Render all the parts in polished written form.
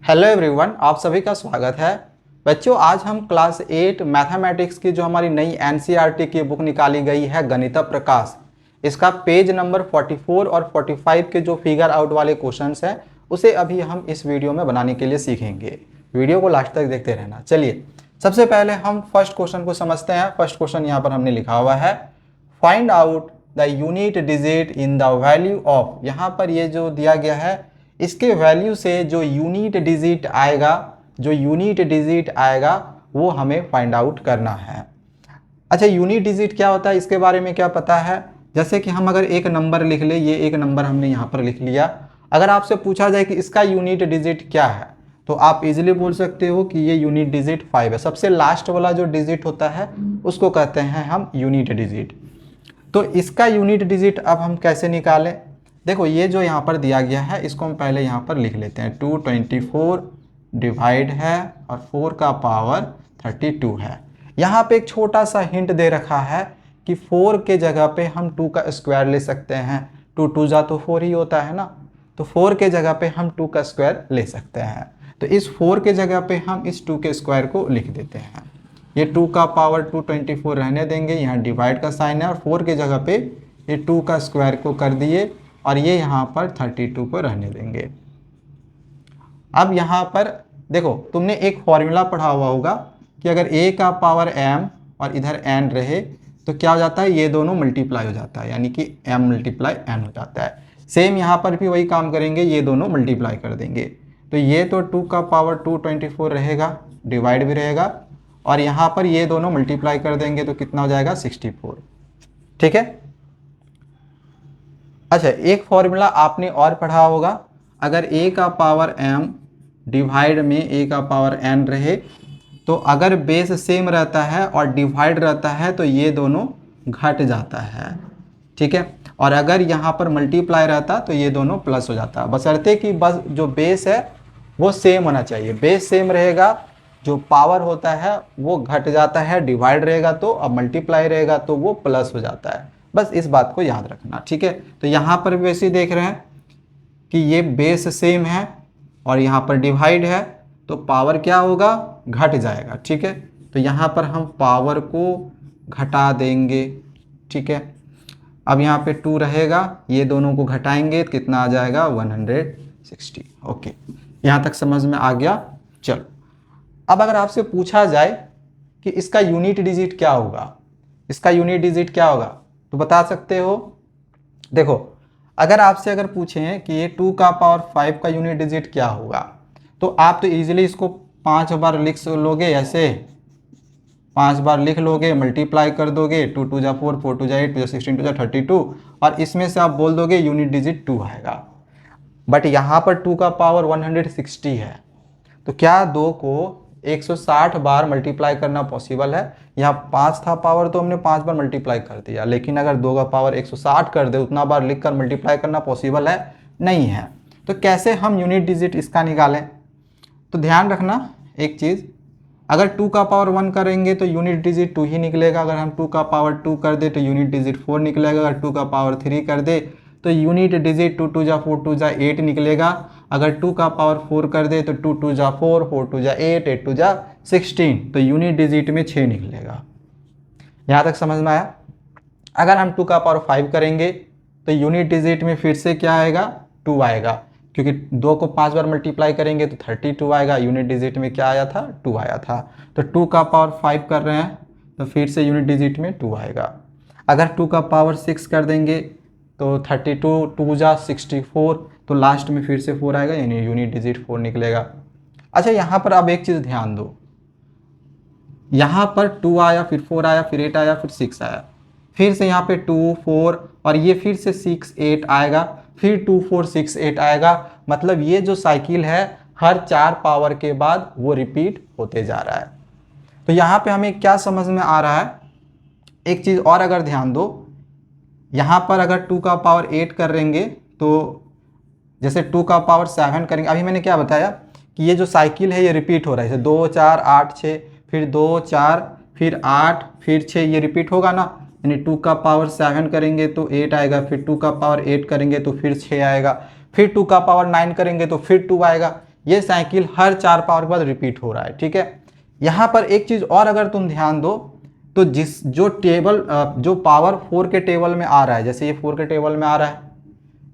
Hello everyone, आप सभी का स्वागत है। बच्चों, आज हम क्लास 8 मैथमेटिक्स की जो हमारी नई एनसीईआरटी की बुक निकाली गई है गणित प्रकाश, इसका पेज नंबर 44 और 45 के जो फिगर आउट वाले क्वेश्चंस हैं उसे अभी हम इस वीडियो में बनाने के लिए सीखेंगे। वीडियो को लास्ट तक देखते रहना। चलिए, सबसे पहले हम फर्स्ट क्वेश्चन को समझते हैं। फर्स्ट क्वेश्चन यहाँ पर हमने लिखा हुआ है, find out the unit digit in the value of. यहाँ पर ये जो दिया गया है इसके वैल्यू से जो यूनिट डिजिट आएगा वो हमें फाइंड आउट करना है। अच्छा, यूनिट डिजिट क्या होता है इसके बारे में क्या पता है? जैसे कि हम अगर एक नंबर लिख ले, ये एक नंबर हमने यहाँ पर लिख लिया। अगर आपसे पूछा जाए कि इसका यूनिट डिजिट क्या है तो आप इजीली बोल सकते हो कि ये यूनिट डिजिट 5 है। सबसे लास्ट वाला जो डिजिट होता है उसको कहते हैं हम यूनिट डिजिट। तो इसका यूनिट डिजिट अब हम कैसे निकालें? देखो, ये जो यहाँ पर दिया गया है इसको हम पहले यहाँ पर लिख लेते हैं। 224 डिवाइड है और 4 का पावर 32 है। यहाँ पे एक छोटा सा हिंट दे रखा है कि 4 के जगह पे हम 2 का स्क्वायर ले सकते हैं। 2 2 जा तो 4 ही होता है ना, तो 4 के जगह पे हम 2 का स्क्वायर ले सकते हैं। तो इस 4 के जगह पे हम इस 2 के स्क्वायर को लिख देते हैं। ये 2 का पावर 224 रहने देंगे, यहाँ डिवाइड का साइन है और 4 के जगह पे ये 2 का स्क्वायर को कर दिए और ये यहाँ पर 32 को रहने देंगे। अब यहाँ पर देखो, तुमने एक फॉर्मूला पढ़ा हुआ होगा कि अगर a का पावर m और इधर n रहे तो क्या हो जाता है, ये दोनों मल्टीप्लाई हो जाता है, यानी कि m मल्टीप्लाई n हो जाता है। सेम यहाँ पर भी वही काम करेंगे, ये दोनों मल्टीप्लाई कर देंगे। तो ये तो 2 का पावर 224 रहेगा, डिवाइड भी रहेगा और यहाँ पर ये दोनों मल्टीप्लाई कर देंगे तो कितना हो जाएगा 64। ठीक है। अच्छा, एक फॉर्मूला आपने और पढ़ा होगा, अगर a का पावर m डिवाइड में a का पावर n रहे तो अगर बेस सेम रहता है और डिवाइड रहता है तो ये दोनों घट जाता है। ठीक है। और अगर यहाँ पर मल्टीप्लाई रहता तो ये दोनों प्लस हो जाता है, बशर्ते कि बस जो बेस है वो सेम होना चाहिए। बेस सेम रहेगा, जो पावर होता है वो घट जाता है, डिवाइड रहेगा तो, अब मल्टीप्लाई रहेगा तो वो प्लस हो जाता है। बस इस बात को याद रखना। ठीक है। तो यहाँ पर भी वैसे देख रहे हैं कि ये बेस सेम है और यहाँ पर डिवाइड है तो पावर क्या होगा, घट जाएगा। ठीक है। तो यहाँ पर हम पावर को घटा देंगे। ठीक है। अब यहाँ पे 2 रहेगा, ये दोनों को घटाएंगे तो कितना आ जाएगा 160। ओके, यहाँ तक समझ में आ गया। चलो, अब अगर आपसे पूछा जाए कि इसका यूनिट डिजिट क्या होगा, इसका यूनिट डिजिट क्या होगा तो बता सकते हो? देखो, अगर आपसे पूछें कि ये 2 का पावर 5 का यूनिट डिजिट क्या होगा तो आप तो इजीली इसको 5 बार लिख लोगे, ऐसे 5 बार लिख लोगे, मल्टीप्लाई कर दोगे। 2 2 जा 4, 4 2 जा 8, 2 जा 16, 2 जा 32 और इसमें से आप बोल दोगे यूनिट डिजिट 2 आएगा। बट यहाँ पर 2 का पावर 160 है तो क्या 2 को 160 बार मल्टीप्लाई करना पॉसिबल है? यहाँ 5 था पावर तो हमने 5 बार मल्टीप्लाई कर दिया, लेकिन अगर 2 का पावर 160 कर दे उतना बार लिखकर मल्टीप्लाई करना पॉसिबल है? नहीं है। तो कैसे हम यूनिट डिजिट इसका निकालें? तो ध्यान रखना एक चीज़, अगर 2 का पावर 1 करेंगे तो यूनिट डिजिट 2 ही निकलेगा। अगर हम 2 का पावर 2 कर दे तो यूनिट डिजिट 4 निकलेगा। अगर 2 का पावर 3 कर दे तो यूनिट डिजिट 2 2 जा 4, 2 जा 8 निकलेगा। अगर 2 का पावर 4 कर दे तो 2 2 जा 4, 4 2 जा 8, 8 2 जा 16, तो यूनिट डिजिट में 6 निकलेगा। यहाँ तक समझ में आया? अगर हम 2 का पावर 5 करेंगे तो यूनिट डिजिट में फिर से क्या आएगा, 2 आएगा, क्योंकि 2 को 5 बार मल्टीप्लाई करेंगे तो 32 आएगा। यूनिट डिजिट में क्या आया था, 2 आया था। तो 2 का पावर 5 कर रहे हैं तो फिर से यूनिट डिजिट में 2 आएगा। अगर 2 का पावर 6 कर देंगे तो 32, 2 जा 64, तो लास्ट में फिर से 4 आएगा, यानी यूनिट डिजिट 4 निकलेगा। अच्छा, यहाँ पर अब एक चीज़ ध्यान दो, यहाँ पर 2 आया, फिर 4 आया, फिर 8 आया, फिर 6 आया, फिर से यहाँ पे 2 4 और ये फिर से 6 8 आएगा, फिर 2 4 6 8 आएगा। मतलब ये जो साइकिल है हर 4 पावर के बाद वो रिपीट होते जा रहा है। तो यहाँ पे हमें क्या समझ में आ रहा है, एक चीज़ और अगर ध्यान दो, यहाँ पर अगर 2 का पावर 8 करेंगे तो जैसे 2 का पावर 7 करेंगे, अभी मैंने क्या बताया कि ये जो साइकिल है ये रिपीट हो रहा है, जैसे 2 4 8 6, फिर 2 4, फिर 8, फिर 6, ये रिपीट होगा ना। यानी 2 का पावर 7 करेंगे तो 8 आएगा, फिर 2 का पावर 8 करेंगे तो फिर 6 आएगा, फिर 2 का पावर 9 करेंगे तो फिर 2 आएगा। ये साइकिल हर 4 पावर के बाद रिपीट हो रहा है। ठीक है, यहाँ पर एक चीज़ और अगर तुम ध्यान दो तो जो जो पावर 4 के टेबल में आ रहा है, जैसे ये 4 के टेबल में आ रहा है,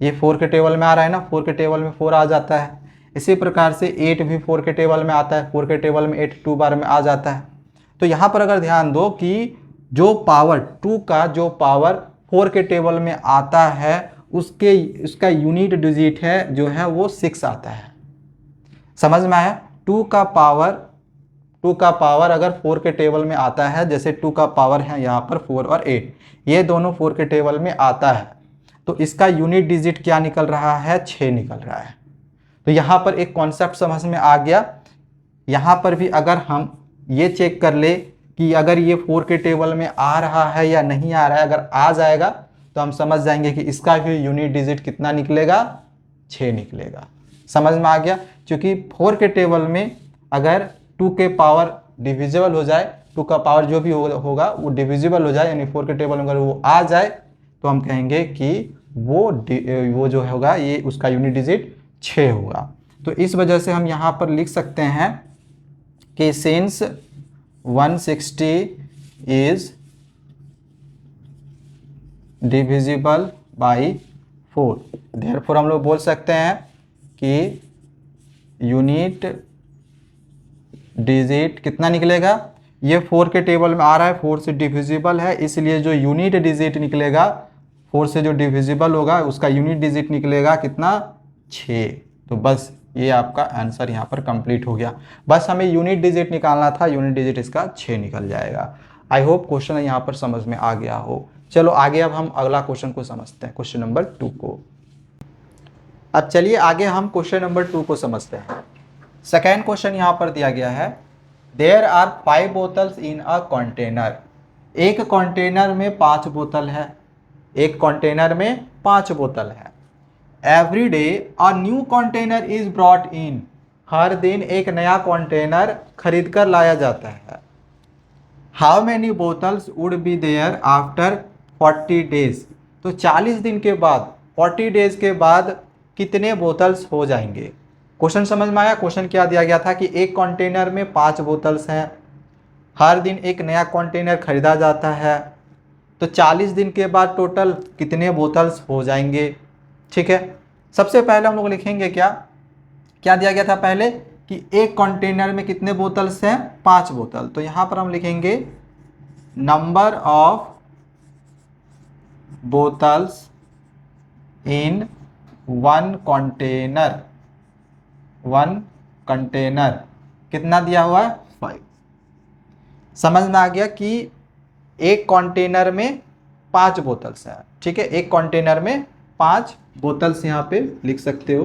ये 4 के टेबल में आ रहा है ना, 4 के टेबल में 4 आ जाता है। इसी प्रकार से 8 भी 4 के टेबल में आता है, 4 के टेबल में 8 2 बार में आ जाता है। तो यहाँ पर अगर ध्यान दो कि जो पावर 2 का जो पावर 4 के टेबल में आता है उसका यूनिट डिजिट है जो है वो 6 आता है। समझ में आया? 2 का पावर अगर 4 के टेबल में आता है, जैसे 2 का पावर है यहाँ पर 4 और 8, ये दोनों 4 के टेबल में आता है, तो इसका यूनिट डिजिट क्या निकल रहा है? 6 निकल रहा है। तो यहाँ पर एक कॉन्सेप्ट समझ में आ गया। यहाँ पर भी अगर हम ये चेक कर ले कि अगर ये 4 के टेबल में आ रहा है या नहीं आ रहा है, अगर आ जाएगा तो हम समझ जाएंगे कि इसका भी यूनिट डिजिट कितना निकलेगा? 6 निकलेगा। समझ में आ गया? क्योंकि 4 के टेबल में अगर 2 के पावर डिविजिबल हो जाए, 2 का पावर जो भी होगा वो डिविजिबल हो जाए, यानी 4 के टेबल में अगर वो आ जाए तो हम कहेंगे कि वो जो होगा ये उसका यूनिट डिजिट 6 होगा। तो इस वजह से हम यहाँ पर लिख सकते हैं कि since 160 is divisible by 4, therefore हम लोग बोल सकते हैं कि यूनिट डिजिट कितना निकलेगा? ये 4 के टेबल में आ रहा है, 4 से डिविजिबल है, इसलिए जो यूनिट डिजिट निकलेगा 4 से जो डिविजिबल होगा उसका यूनिट डिजिट निकलेगा कितना? 6। तो बस ये आपका आंसर यहाँ पर कंप्लीट हो गया। बस हमें यूनिट डिजिट निकालना था, यूनिट डिजिट इसका 6 निकल जाएगा। आई होप क्वेश्चन यहाँ पर समझ में आ गया हो। चलो आगे अब हम अगला क्वेश्चन को समझते हैं, क्वेश्चन नंबर 2 को। अब चलिए आगे हम क्वेश्चन नंबर 2 को समझते हैं। सेकेंड क्वेश्चन यहाँ पर दिया गया है, there are 5 bottles in a container. एक कंटेनर में 5 बोतल है, एक कंटेनर में 5 बोतल है। Every day a new container is brought in. हर दिन एक नया कंटेनर खरीद कर लाया जाता है। How many bottles would be there after 40 days. तो 40 दिन के बाद, 40 डेज के बाद कितने बोतल्स हो जाएंगे? क्वेश्चन समझ में आया? क्वेश्चन क्या दिया गया था कि एक कंटेनर में 5 बोतल्स हैं, हर दिन एक नया कंटेनर खरीदा जाता है, तो 40 दिन के बाद टोटल कितने बोतल्स हो जाएंगे? ठीक है, सबसे पहले हम लोग लिखेंगे क्या दिया गया था पहले कि एक कंटेनर में कितने बोतल्स हैं? 5 बोतल। तो यहाँ पर हम लिखेंगे number of bottles in one container कितना दिया हुआ है? 5। समझ में आ गया कि एक कंटेनर में 5 बोतल्स हैं। ठीक है, एक कंटेनर में 5 बोतल्स यहाँ पे लिख सकते हो,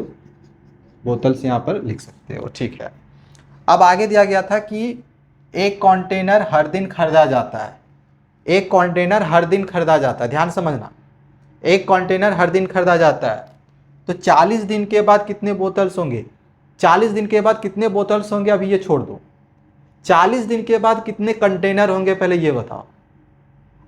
बोतल्स यहाँ पर लिख सकते हो। ठीक है, अब आगे दिया गया था कि एक कंटेनर हर दिन खरीदा जाता है। एक कंटेनर हर दिन खरीदा जाता है, ध्यान समझना, एक कंटेनर हर दिन खरीदा जाता है, तो 40 दिन के बाद कितने बोतल्स होंगे? 40 दिन के बाद कितने बोतल्स होंगे अभी ये छोड़ दो, 40 दिन के बाद कितने कंटेनर होंगे पहले ये बताओ।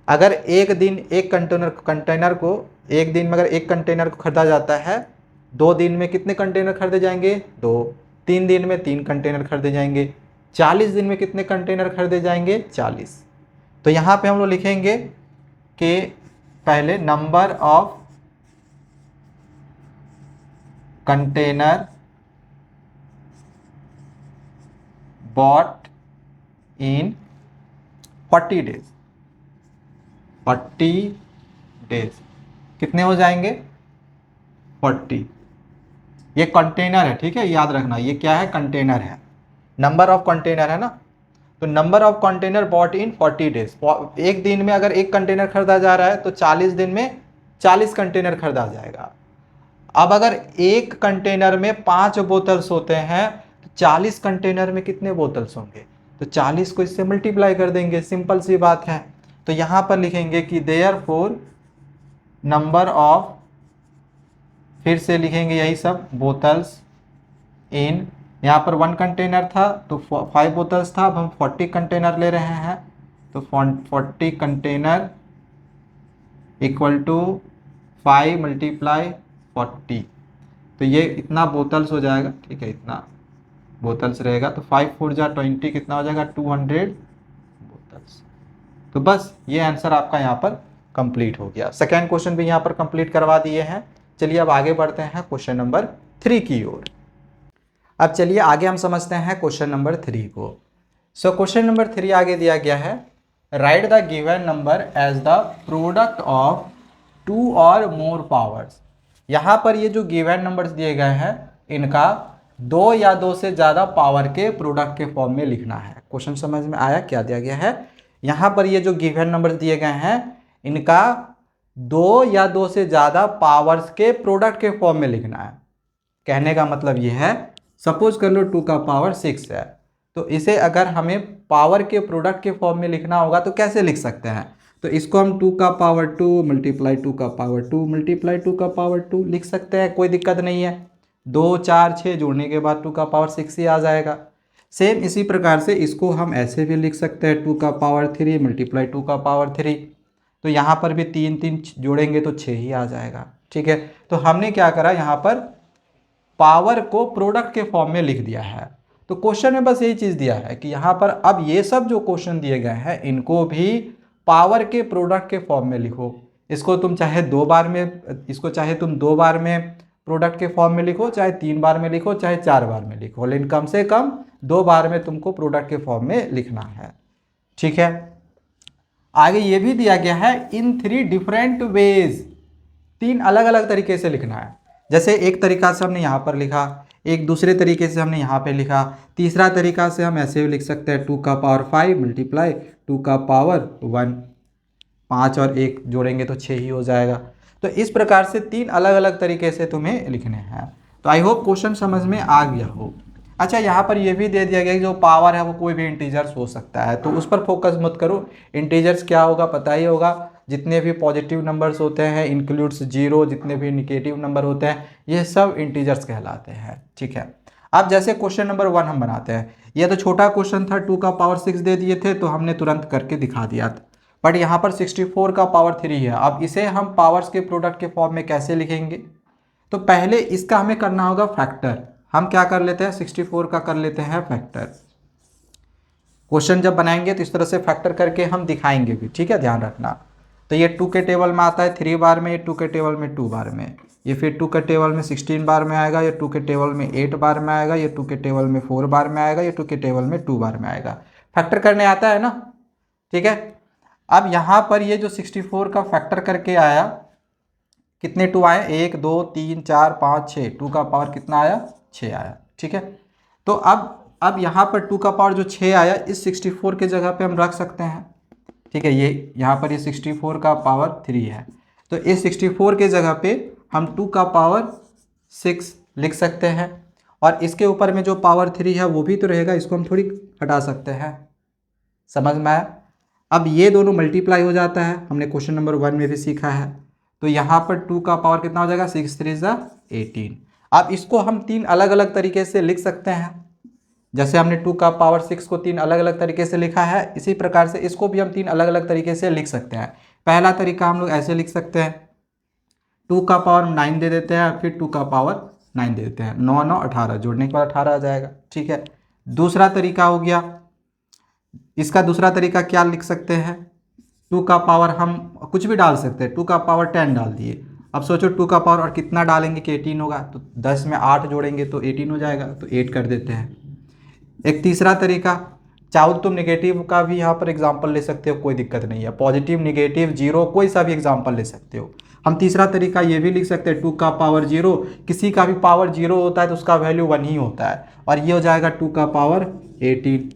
अगर एक दिन एक कंटेनर को एक दिन में अगर एक कंटेनर को खरीदा जाता है, 2 दिन में कितने कंटेनर खरीदे जाएंगे? 2। 3 दिन में 3 कंटेनर खरीदे जाएंगे। 40 दिन में कितने कंटेनर खरीदे जाएंगे? 40। तो यहाँ पे हम लोग लिखेंगे कि पहले number of container bought in 40 days. 40 days कितने हो जाएंगे? 40। ये कंटेनर है, ठीक है, याद रखना ये क्या है? कंटेनर है, नंबर ऑफ कंटेनर है ना। तो number of container bought in 40 days, एक दिन में अगर एक कंटेनर खरीदा जा रहा है तो 40 दिन में 40 कंटेनर खरीदा जाएगा। अब अगर एक कंटेनर में 5 बोतल्स होते हैं तो 40 कंटेनर में कितने बोतल्स होंगे? तो 40 को इससे मल्टीप्लाई कर देंगे, सिंपल सी बात है। तो यहाँ पर लिखेंगे कि देयरफॉर नंबर ऑफ, फिर से लिखेंगे यही सब, बोतल्स इन, यहाँ पर 1 कंटेनर था तो 5 बोतल्स था, अब हम 40 कंटेनर ले रहे हैं, तो 40 कंटेनर इक्वल टू 5 × 40, तो ये इतना बोतल्स हो जाएगा। ठीक है, इतना बोतल्स रहेगा। तो 5 4 जा 20 कितना हो जाएगा 200 बोतल्स। तो बस ये आंसर आपका यहाँ पर कंप्लीट हो गया। सेकेंड क्वेश्चन भी यहाँ पर कंप्लीट करवा दिए हैं। चलिए अब आगे बढ़ते हैं क्वेश्चन नंबर 3 की ओर। अब चलिए आगे हम समझते हैं क्वेश्चन नंबर 3 को। सो क्वेश्चन नंबर 3 आगे दिया गया है, write the given number as the product of 2 और मोर पावर्स। यहाँ पर ये जो गिवन नंबर्स दिए गए हैं इनका 2 या 2 से ज़्यादा पावर के प्रोडक्ट के फॉर्म में लिखना है। क्वेश्चन समझ में आया क्या दिया गया है? यहाँ पर ये जो गिवन नंबर्स दिए गए हैं इनका 2 या 2 से ज़्यादा पावर्स के प्रोडक्ट के फॉर्म में लिखना है। कहने का मतलब ये है, सपोज कर लो 2 का पावर 6 है, तो इसे अगर हमें पावर के प्रोडक्ट के फॉर्म में लिखना होगा तो कैसे लिख सकते हैं? तो इसको हम 2 का पावर 2 मल्टीप्लाई 2 का पावर 2 मल्टीप्लाई 2 का पावर 2 लिख सकते हैं, कोई दिक्कत नहीं है। 2 4 6 जोड़ने के बाद 2 का पावर 6 ही आ जाएगा। सेम इसी प्रकार से इसको हम ऐसे भी लिख सकते हैं 2 का पावर 3 मल्टीप्लाई 2 का पावर 3। तो यहाँ पर भी 3 3 जोड़ेंगे तो 6 ही आ जाएगा। ठीक है, तो हमने क्या करा, यहाँ पर पावर को प्रोडक्ट के फॉर्म में लिख दिया है। तो क्वेश्चन में बस यही चीज़ दिया है कि यहाँ पर अब ये सब जो क्वेश्चन दिए गए हैं इनको भी पावर के प्रोडक्ट के फॉर्म में लिखो। इसको तुम चाहे 2 बार में, इसको चाहे तुम 2 बार में प्रोडक्ट के फॉर्म में लिखो, चाहे 3 बार में लिखो, चाहे 4 बार में लिखो, लेकिन कम से कम 2 बार में तुमको प्रोडक्ट के फॉर्म में लिखना है। ठीक है, आगे ये भी दिया गया है इन 3 डिफरेंट वेज, 3 अलग अलग तरीके से लिखना है। जैसे एक तरीका से हमने यहाँ पर लिखा, एक दूसरे तरीके से हमने यहाँ पे लिखा, तीसरा तरीका से हम ऐसे भी लिख सकते हैं 2 का पावर 5 मल्टीप्लाई 2 का पावर 1। 5 और 1 जोड़ेंगे तो 6 ही हो जाएगा। तो इस प्रकार से 3 अलग अलग तरीके से तुम्हें लिखने हैं। तो आई होप क्वेश्चन समझ में आ गया हो। अच्छा, यहाँ पर यह भी दे दिया गया कि जो पावर है वो कोई भी इंटीजर्स हो सकता है, तो उस पर फोकस मत करो। इंटीजर्स क्या होगा पता ही होगा, जितने भी पॉजिटिव नंबर्स होते हैं इंक्लूड्स 0, जितने भी निगेटिव नंबर होते हैं ये सब इंटीजर्स कहलाते हैं। ठीक है, अब जैसे क्वेश्चन नंबर 1 हम बनाते हैं। ये तो छोटा क्वेश्चन था, 2 का पावर 6 दे दिए थे तो हमने तुरंत करके दिखा दिया था। बट यहाँ पर 64 का पावर 3 है। अब इसे हम पावर्स के प्रोडक्ट के फॉर्म में कैसे लिखेंगे? तो पहले इसका हमें करना होगा फैक्टर। हम क्या कर लेते हैं, 64 का कर लेते हैं फैक्टर। क्वेश्चन जब बनाएंगे तो इस तरह से फैक्टर करके हम दिखाएंगे भी। ठीक है, ध्यान रखना। तो ये 2 के टेबल में आता है 3 बार में, ये 2 के टेबल में 2 बार में, ये फिर 2 के टेबल में 16 बार में आएगा, ये 2 के टेबल में 8 बार में आएगा, ये 2 के टेबल में 4 बार में आएगा, ये 2 के टेबल में 2 बार में आएगा। फैक्टर करने आता है ना? ठीक है, अब यहाँ पर ये जो 64 का फैक्टर करके आया, कितने 2 आए, 1 2 3 4 5 6, 2 का पावर कितना आया, 6 आया। ठीक है, तो अब यहाँ पर 2 का पावर जो 6 आया इस 64 के जगह पे हम रख सकते हैं। ठीक है, ये यहाँ पर ये 64 का पावर 3 है, तो इस 64 के जगह पे हम 2 का पावर 6 लिख सकते हैं, और इसके ऊपर में जो पावर 3 है वो भी तो रहेगा, इसको हम थोड़ी हटा सकते हैं। समझ में आया? अब ये दोनों मल्टीप्लाई हो जाता है, हमने क्वेश्चन नंबर 1 में भी सीखा है। तो यहाँ पर 2 का पावर कितना हो जाएगा, 6 3 18। अब इसको हम 3 अलग अलग तरीके से लिख सकते हैं। जैसे हमने 2 का पावर 6 को 3 अलग अलग तरीके से लिखा है, इसी प्रकार से इसको भी हम 3 अलग अलग तरीके से लिख सकते हैं। पहला तरीका हम लोग ऐसे लिख सकते हैं, 2 का पावर 9 दे देते हैं, फिर 2 का पावर 9 दे देते हैं, 9 9 18, जोड़ने के बाद 18 आ जाएगा। ठीक है, दूसरा तरीका हो गया, इसका दूसरा तरीका क्या लिख सकते हैं, 2 का पावर हम कुछ भी डाल सकते हैं, 2 का पावर 10 डाल दिए। अब सोचो 2 का पावर और कितना डालेंगे कि 18 होगा, तो 10 में 8 जोड़ेंगे तो 18 हो जाएगा, तो 8 कर देते हैं। एक तीसरा तरीका, चाहो तुम नेगेटिव का भी यहाँ पर एग्जाम्पल ले सकते हो, कोई दिक्कत नहीं है, पॉजिटिव नेगेटिव 0 कोई सा भी एग्जाम्पल ले सकते हो। हम तीसरा तरीका ये भी लिख सकते हैं, 2 का पावर 0, किसी का भी पावर 0 होता है तो उसका वैल्यू 1 ही होता है, और ये हो जाएगा 2 का पावर 18।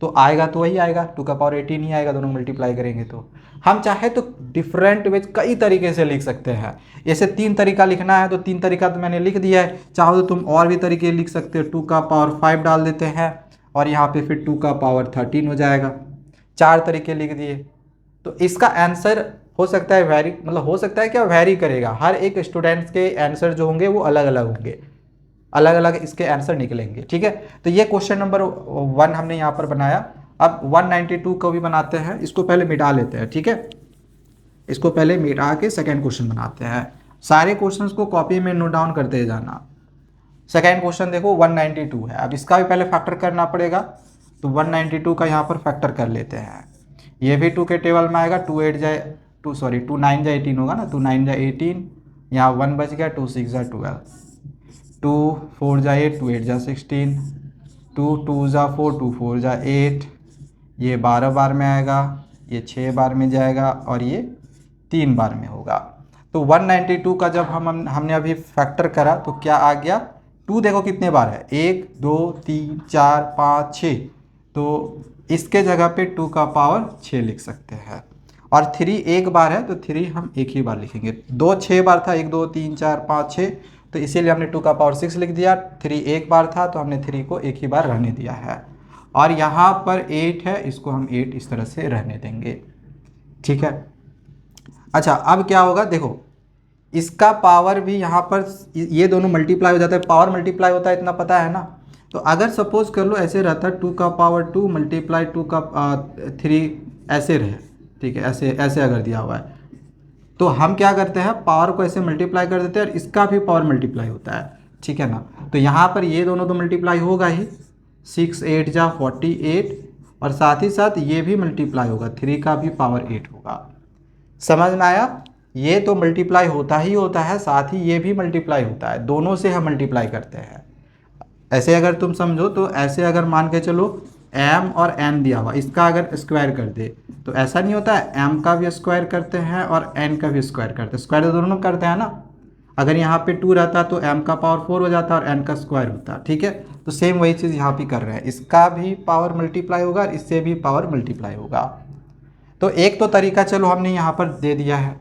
तो आएगा तो वही आएगा, 2 का पावर 18 ही आएगा, दोनों मल्टीप्लाई करेंगे तो। हम चाहे तो डिफरेंट वे कई तरीके से लिख सकते हैं। ऐसे 3 तरीका लिखना है तो 3 तरीका तो मैंने लिख दिया है, चाहो तो तुम और भी तरीके लिख सकते हो। 2 का पावर 5 डाल देते हैं और यहाँ पे फिर 2 का पावर 13 हो जाएगा। 4 तरीके लिख दिए। तो इसका आंसर हो सकता है वेरी, मतलब हो सकता है क्या, वेरी करेगा। हर एक स्टूडेंट्स के आंसर जो होंगे वो अलग अलग होंगे, अलग अलग इसके आंसर निकलेंगे। ठीक है, तो ये क्वेश्चन नंबर 1 हमने यहाँ पर बनाया। अब 192 को भी बनाते हैं, इसको पहले मिटा लेते हैं। ठीक है, इसको पहले मिटा के सेकेंड क्वेश्चन बनाते हैं। सारे क्वेश्चंस को कॉपी में नोट डाउन करते जाना। सेकेंड क्वेश्चन देखो 192 है, अब इसका भी पहले फैक्टर करना पड़ेगा, तो 192 का यहाँ पर फैक्टर कर लेते हैं। ये भी 2 के टेबल में आएगा, 2 8 जाए 2 सॉरी 2 9 जाए 18 होगा ना, 2 9 जाए 18, यहाँ 1 बच गया, 2 6 जा 12, 2 4 जा 8, 2 8 जा 16, 2 2 जा 4, 2 4 जा 8, ये 12 बार में आएगा, ये 6 बार में जाएगा और ये 3 बार में होगा। तो 192 का जब हमने अभी फैक्टर करा तो क्या आ गया, 2 देखो कितने बार है, 1 2 3 4 5 6, तो इसके जगह पे 2 का पावर 6 लिख सकते हैं। और 3 एक बार है तो 3 हम एक ही बार लिखेंगे, 2 6 बार था, 1 2 3 4 5 6, तो इसीलिए हमने 2 का पावर 6 लिख दिया। 3 एक बार था तो हमने 3 को एक ही बार रहने दिया है। और यहाँ पर 8 है, इसको हम 8 इस तरह से रहने देंगे, ठीक है। अच्छा अब क्या होगा, देखो इसका पावर भी यहाँ पर ये दोनों मल्टीप्लाई हो जाता है, पावर मल्टीप्लाई होता है, इतना पता है ना। तो अगर सपोज कर लो ऐसे रहता 2 का पावर 2 मल्टीप्लाई 2 का 3 ऐसे रहे, ठीक है, ऐसे ऐसे अगर दिया हुआ है तो हम क्या करते हैं, पावर को ऐसे मल्टीप्लाई कर देते हैं और इसका भी पावर मल्टीप्लाई होता है, ठीक है ना। तो यहाँ पर ये दोनों तो मल्टीप्लाई होगा ही, 6 8 जा 48, और साथ ही साथ ये भी मल्टीप्लाई होगा, 3 का भी पावर 8 होगा। समझ में आया, ये तो मल्टीप्लाई होता ही होता है, साथ ही ये भी मल्टीप्लाई होता है, दोनों से हम मल्टीप्लाई करते हैं। ऐसे अगर तुम समझो तो ऐसे अगर मान के चलो m और n दिया हुआ, इसका अगर स्क्वायर कर दे तो ऐसा नहीं होता है, m का भी स्क्वायर करते हैं और n का भी स्क्वायर करते हैं, स्क्वायर तो दोनों करते हैं ना। अगर यहाँ पे 2 रहता तो m का पावर 4 हो जाता और n का स्क्वायर होता, ठीक है। तो सेम वही चीज़ यहाँ पे कर रहे हैं, इसका भी पावर मल्टीप्लाई होगा और इससे भी पावर मल्टीप्लाई होगा। तो एक तो तरीका चलो हमने यहाँ पर दे दिया है,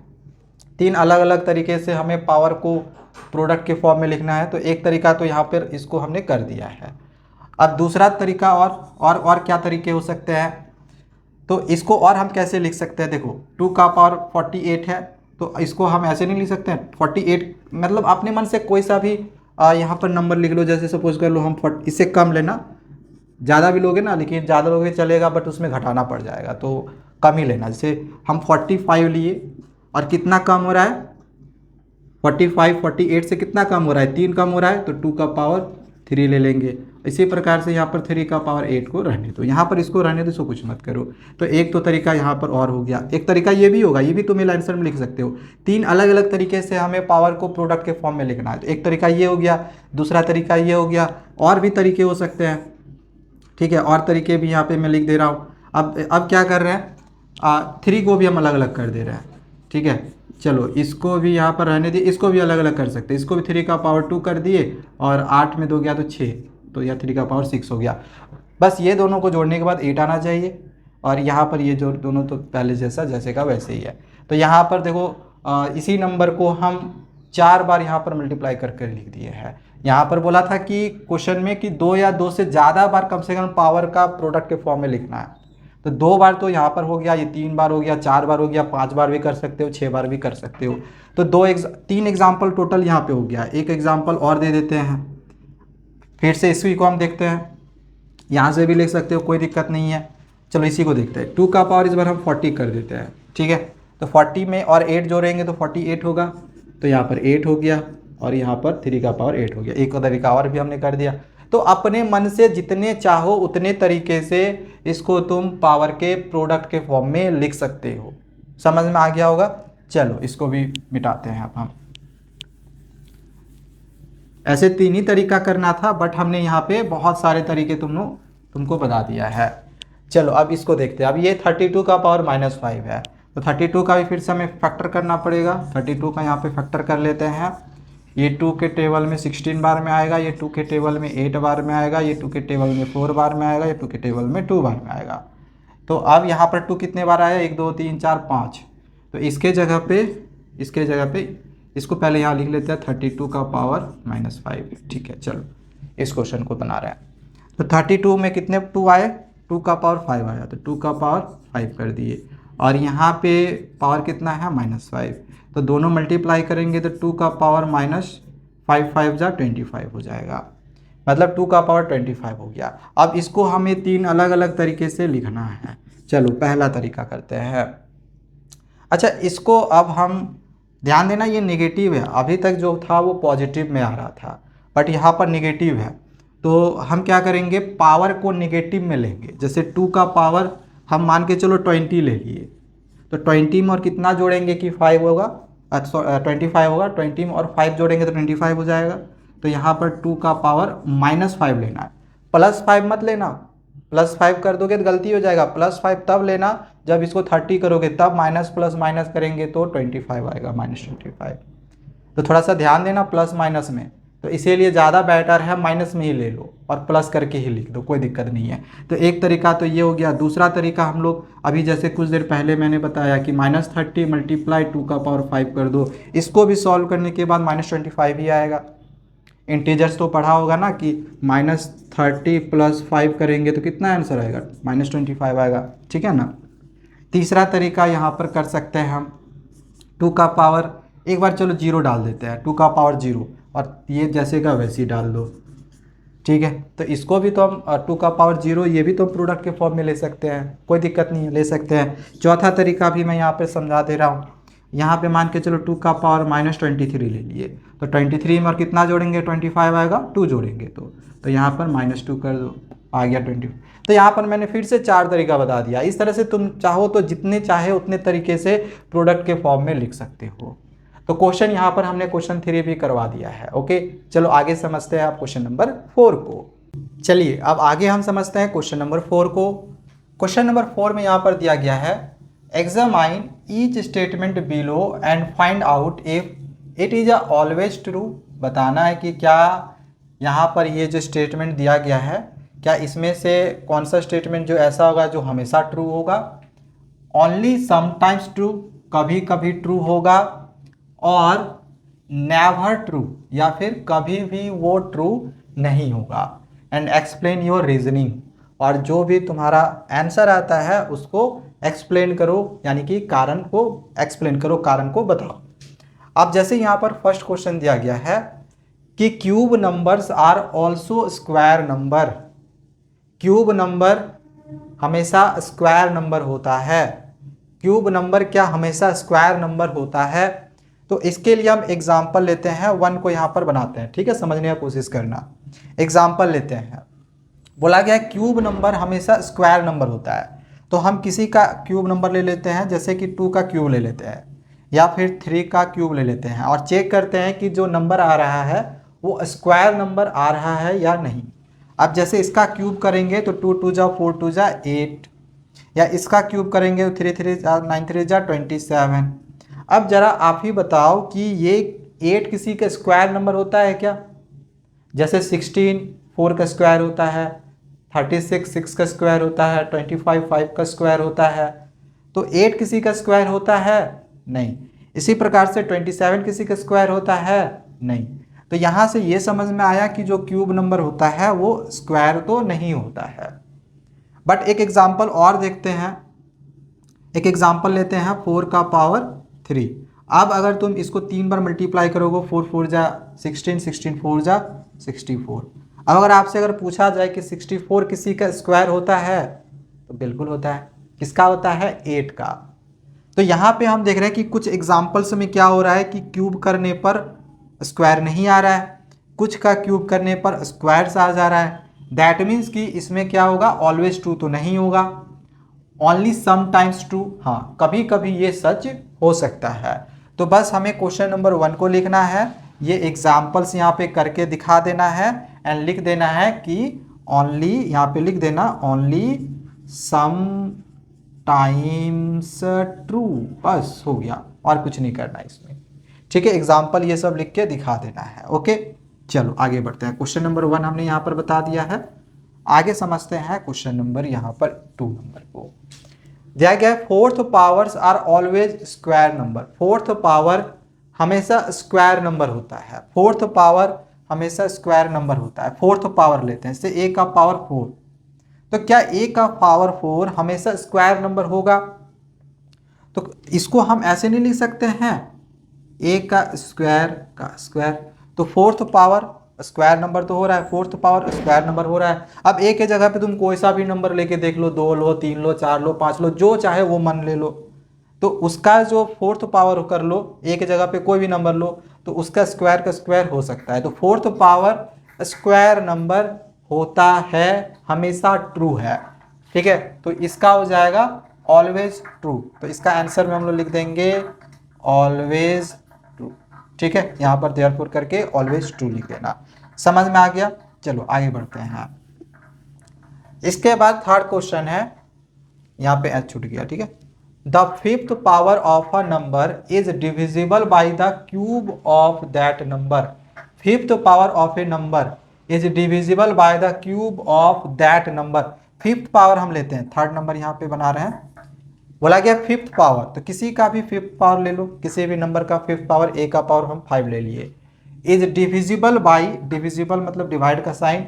3 अलग अलग तरीके से हमें पावर को प्रोडक्ट के फॉर्म में लिखना है, तो एक तरीका तो यहाँ पर इसको हमने कर दिया है। अब दूसरा तरीका और क्या तरीके हो सकते हैं, तो इसको और हम कैसे लिख सकते हैं, देखो 2 का पावर 48 है, तो इसको हम ऐसे नहीं लिख सकते हैं 48, मतलब अपने मन से कोई सा भी यहाँ पर नंबर लिख लो, जैसे सपोज कर लो हम इससे कम लेना, ज़्यादा भी लोगे ना, लेकिन ज़्यादा लोगे चलेगा बट उसमें घटाना पड़ जाएगा, तो कम ही लेना। जैसे हम 45 लिए और कितना कम हो रहा है, 45 48 से कितना कम हो रहा है, 3 कम हो रहा है, तो 2 का पावर 3 ले लेंगे। इसी प्रकार से यहाँ पर 3 का पावर 8 को रहने दो, यहाँ पर इसको रहने दो, इसको कुछ मत करो। तो एक तो तरीका यहाँ पर और हो गया, एक तरीका ये भी होगा, ये भी तुम आंसर में लिख सकते हो। 3 अलग अलग तरीके से हमें पावर को प्रोडक्ट के फॉर्म में लिखना है, तो एक तरीका ये हो गया, दूसरा तरीका ये हो गया, और भी तरीके हो सकते हैं, ठीक है। और तरीके भी यहाँ पर मैं लिख दे रहा हूँ। अब क्या कर रहे हैं, 3 को भी हम अलग अलग कर दे रहे हैं, ठीक है। चलो इसको भी यहाँ पर रहने दिए, इसको भी अलग अलग कर सकते हैं, इसको भी 3 का पावर 2 कर दिए और 8 में 2 गया तो 6, तो यह 3 का पावर 6 हो गया। बस ये दोनों को जोड़ने के बाद 8 आना चाहिए, और यहाँ पर ये जो दोनों तो पहले जैसे का वैसे ही है। तो यहाँ पर देखो इसी नंबर को हम 4 बार यहाँ पर मल्टीप्लाई करके लिख दिए हैं। यहाँ पर बोला था कि क्वेश्चन में कि 2 या 2 से ज़्यादा बार कम से कम पावर का प्रोडक्ट के फॉर्म में लिखना है, तो 2 बार तो यहाँ पर हो गया, ये 3 बार हो गया, 4 बार हो गया, 5 बार भी कर सकते हो, 6 बार भी कर सकते हो। तो 3 एग्जाम्पल टोटल यहाँ पे हो गया। एक एग्जाम्पल और दे देते हैं, फिर से इसी को हम देखते हैं, यहाँ से भी लिख सकते हो, कोई दिक्कत नहीं है। चलो इसी को देखते हैं, 2 का पावर इस बार हम 40 कर देते हैं, ठीक है। तो 40 में और 8 जोड़ेंगे तो 48 होगा, तो यहाँ पर 8 हो गया और यहाँ पर 3 का पावर 8 हो गया। एक तरीका और भी हमने कर दिया। तो अपने मन से जितने चाहो उतने तरीके से इसको तुम पावर के प्रोडक्ट के फॉर्म में लिख सकते हो। समझ में आ गया होगा। चलो इसको भी मिटाते हैं अब हम। ऐसे 3 ही तरीका करना था, बट हमने यहाँ पे बहुत सारे तरीके तुमको बता दिया है। चलो अब इसको देखते हैं। अब ये 32 का पावर -5 है, तो 32 का भी फिर से हमें फैक्टर करना पड़ेगा। 32 का यहाँ पे फैक्टर कर लेते हैं। ये 2 के टेबल में 16 बार में आएगा, ये 2 के टेबल में 8 बार में आएगा, ये 2 के टेबल में 4 बार में आएगा, ये 2 के टेबल में 2 बार में आएगा। तो अब यहाँ पर 2 कितने बार आया, 1 2 3 4 5। तो इसके जगह पे इसको पहले यहाँ लिख लेते हैं 32 का पावर -5, ठीक है। चलो इस क्वेश्चन को बना रहे हैं। तो 32 में कितने 2 आए, 2 का पावर 5 आया, तो 2 का पावर 5 कर दिए, और यहाँ पे पावर कितना है -5, तो दोनों मल्टीप्लाई करेंगे तो 2 का पावर -5 5 जा 25 हो जाएगा, मतलब 2 का पावर 25 हो गया। अब इसको हमें 3 अलग अलग तरीके से लिखना है। चलो पहला तरीका करते हैं। अच्छा इसको अब हम ध्यान देना, ये नेगेटिव है, अभी तक जो था वो पॉजिटिव में आ रहा था, बट यहाँ पर निगेटिव है, तो हम क्या करेंगे, पावर को निगेटिव में लेंगे। जैसे 2 का पावर हम मान के चलो 20 ले लिए, तो 20 में और कितना जोड़ेंगे कि 5 होगा, 25 होगा, 20 में और 5 जोड़ेंगे तो 25 हो जाएगा। तो यहाँ पर 2 का पावर -5 लेना है, +5 मत लेना, +5 कर दोगे तो गलती हो जाएगा। +5 तब लेना जब इसको 30 करोगे, तब माइनस प्लस माइनस करेंगे तो 25 आएगा, -25। तो थोड़ा सा ध्यान देना प्लस माइनस में, तो इसीलिए ज़्यादा बेटर है माइनस में ही ले लो और प्लस करके ही लिख दो, कोई दिक्कत नहीं है। तो एक तरीका तो ये हो गया। दूसरा तरीका हम लोग अभी जैसे कुछ देर पहले मैंने बताया कि -30 मल्टीप्लाई 2 का पावर 5 कर दो, इसको भी सॉल्व करने के बाद -25 ही आएगा। इंटीजर्स तो पढ़ा होगा ना कि -30 + 5 करेंगे तो कितना आंसर आएगा, -25 आएगा, ठीक है ना। तीसरा तरीका यहाँ पर कर सकते हैं हम, 2 का पावर एक बार चलो 0 डाल देते हैं, 2 का पावर 0, और ये जैसे का वैसे ही डाल दो, ठीक है। तो इसको भी तो हम 2 का पावर 0, ये भी तो प्रोडक्ट के फॉर्म में ले सकते हैं, कोई दिक्कत नहीं है, ले सकते हैं। चौथा तरीका भी मैं यहाँ पे समझा दे रहा हूँ। यहाँ पे मान के चलो 2 का पावर -23 ले लिए, तो 23 में और कितना जोड़ेंगे, 25 आएगा, 2 जोड़ेंगे तो यहाँ पर -2 कर दो, आ गया 20। तो यहाँ पर मैंने फिर से 4 तरीका बता दिया। इस तरह से तुम चाहो तो जितने चाहे उतने तरीके से प्रोडक्ट के फॉर्म में लिख सकते हो। तो क्वेश्चन यहाँ पर हमने क्वेश्चन 3 भी करवा दिया है। ओके, चलो आगे समझते हैं आप क्वेश्चन नंबर 4 को। चलिए अब आगे हम समझते हैं क्वेश्चन नंबर 4 को। क्वेश्चन नंबर 4 में यहाँ पर दिया गया है, examine each statement below and find out if it is always true. बताना है कि क्या यहाँ पर ये जो स्टेटमेंट दिया गया है, क्या इसमें से कौन सा स्टेटमेंट जो ऐसा होगा जो हमेशा ट्रू होगा, ओनली समटाइम्स ट्रू, कभी कभी ट्रू होगा, और नेवर ट्रू, या फिर कभी भी वो ट्रू नहीं होगा। एंड एक्सप्लेन योर रीजनिंग, और जो भी तुम्हारा आंसर आता है उसको एक्सप्लेन करो, यानी कि कारण को एक्सप्लेन करो, कारण को बताओ। अब जैसे यहाँ पर फर्स्ट क्वेश्चन दिया गया है कि cube numbers are also square number. Cube number हमेशा स्क्वायर नंबर होता है। क्यूब नंबर क्या हमेशा स्क्वायर नंबर होता है? तो इसके लिए हम एग्जाम्पल लेते हैं, 1 को यहाँ पर बनाते हैं, ठीक है, समझने की कोशिश करना। एग्जाम्पल लेते हैं, बोला गया क्यूब नंबर हमेशा स्क्वायर नंबर होता है, तो हम किसी का क्यूब नंबर ले लेते हैं, जैसे कि 2 का क्यूब ले लेते हैं, या फिर 3 का क्यूब ले लेते हैं, और चेक करते हैं कि जो नंबर आ रहा है वो स्क्वायर नंबर आ रहा है या नहीं। अब जैसे इसका क्यूब करेंगे तो 2 2 जा 4 2 जा 8, या इसका क्यूब करेंगे तो 3 3 जा 9 3 जा 27। अब जरा आप ही बताओ कि ये 8 किसी का स्क्वायर नंबर होता है क्या? जैसे 16 4 का स्क्वायर होता है, 36 6 का स्क्वायर होता है, 25 5 का स्क्वायर होता है। तो 8 किसी का स्क्वायर होता है? नहीं। इसी प्रकार से 27 किसी का स्क्वायर होता है? नहीं। तो यहाँ से ये समझ में आया कि जो क्यूब नंबर होता है वो स्क्वायर तो नहीं होता है। बट एक एग्जाम्पल और देखते हैं, एक एग्जाम्पल लेते हैं 4 का पावर 3। अब अगर तुम इसको 3 बार मल्टीप्लाई करोगे, 4 4 जा 16 16 4 जा 64। अब अगर आपसे अगर पूछा जाए कि 64 किसी का स्क्वायर होता है, तो बिल्कुल होता है। किसका होता है? 8 का। तो यहाँ पे हम देख रहे हैं कि कुछ एग्जाम्पल्स में क्या हो रहा है कि क्यूब करने पर स्क्वायर नहीं आ रहा है, कुछ का क्यूब करने पर स्क्वायर्स आ जा रहा है। दैट मीन्स कि इसमें क्या होगा, ऑलवेज ट्रू तो नहीं होगा, ओनली समटाइम्स ट्रू, हाँ कभी कभी ये सच हो सकता है। तो बस हमें क्वेश्चन नंबर 1 को लिखना है, ये एग्जाम्पल्स यहाँ पे करके दिखा देना है, एंड लिख देना है कि ओनली, यहाँ पे लिख देना ओनली सम टाइम्स ट्रू, बस हो गया, और कुछ नहीं करना इसमें, ठीक है। एग्जाम्पल ये सब लिख के दिखा देना है। ओके, चलो आगे बढ़ते हैं। क्वेश्चन नंबर 1 हमने यहाँ पर बता दिया है, आगे समझते हैं क्वेश्चन नंबर यहाँ पर 2 नंबर को। दिया गया है 4th powers are always square number. 4th power हमेशा स्क्वायर नंबर होता है। 4th पावर हमेशा स्क्वायर नंबर होता है। 4th पावर लेते हैं, जैसे a का पावर 4, तो क्या a का पावर 4 हमेशा स्क्वायर नंबर होगा? तो इसको हम ऐसे नहीं लिख सकते हैं, a का स्क्वायर, तो 4th पावर स्क्वायर नंबर तो हो रहा है, 4th पावर स्क्वायर नंबर हो रहा है। अब a के जगह पे तुम कोई सा भी नंबर लेके देख लो, 2 लो 3 लो 4 लो 5 लो, जो चाहे वो मन ले लो, तो उसका जो फोर्थ पावर कर लो, एक जगह पे कोई भी नंबर लो तो उसका स्क्वायर का स्क्वायर हो सकता है। तो फोर्थ पावर स्क्वायर नंबर होता है, हमेशा ट्रू है। ठीक है, तो इसका हो जाएगा ऑलवेज ट्रू। तो इसका आंसर में हम लोग लिख देंगे ऑलवेज ट्रू। ठीक है, यहाँ पर देयरफॉर करके ऑलवेज ट्रू लिख देना। समझ में आ गया? चलो आगे बढ़ते हैं। इसके बाद थर्ड क्वेश्चन है, यहाँ पे एच छूट गया। ठीक है, the fifth power of a number is divisible by the cube of that number. Fifth power of A number is divisible by the cube of that number. Fifth power हम लेते हैं, थर्ड नंबर यहाँ पे बना रहे हैं। बोला गया फिफ्थ पावर, तो किसी का भी फिफ्थ पावर ले लो, किसी भी नंबर का फिफ्थ पावर, ए का पावर हम 5 ले लिए। इज डिविजिबल बाई, डिविजिबल मतलब डिवाइड का sign,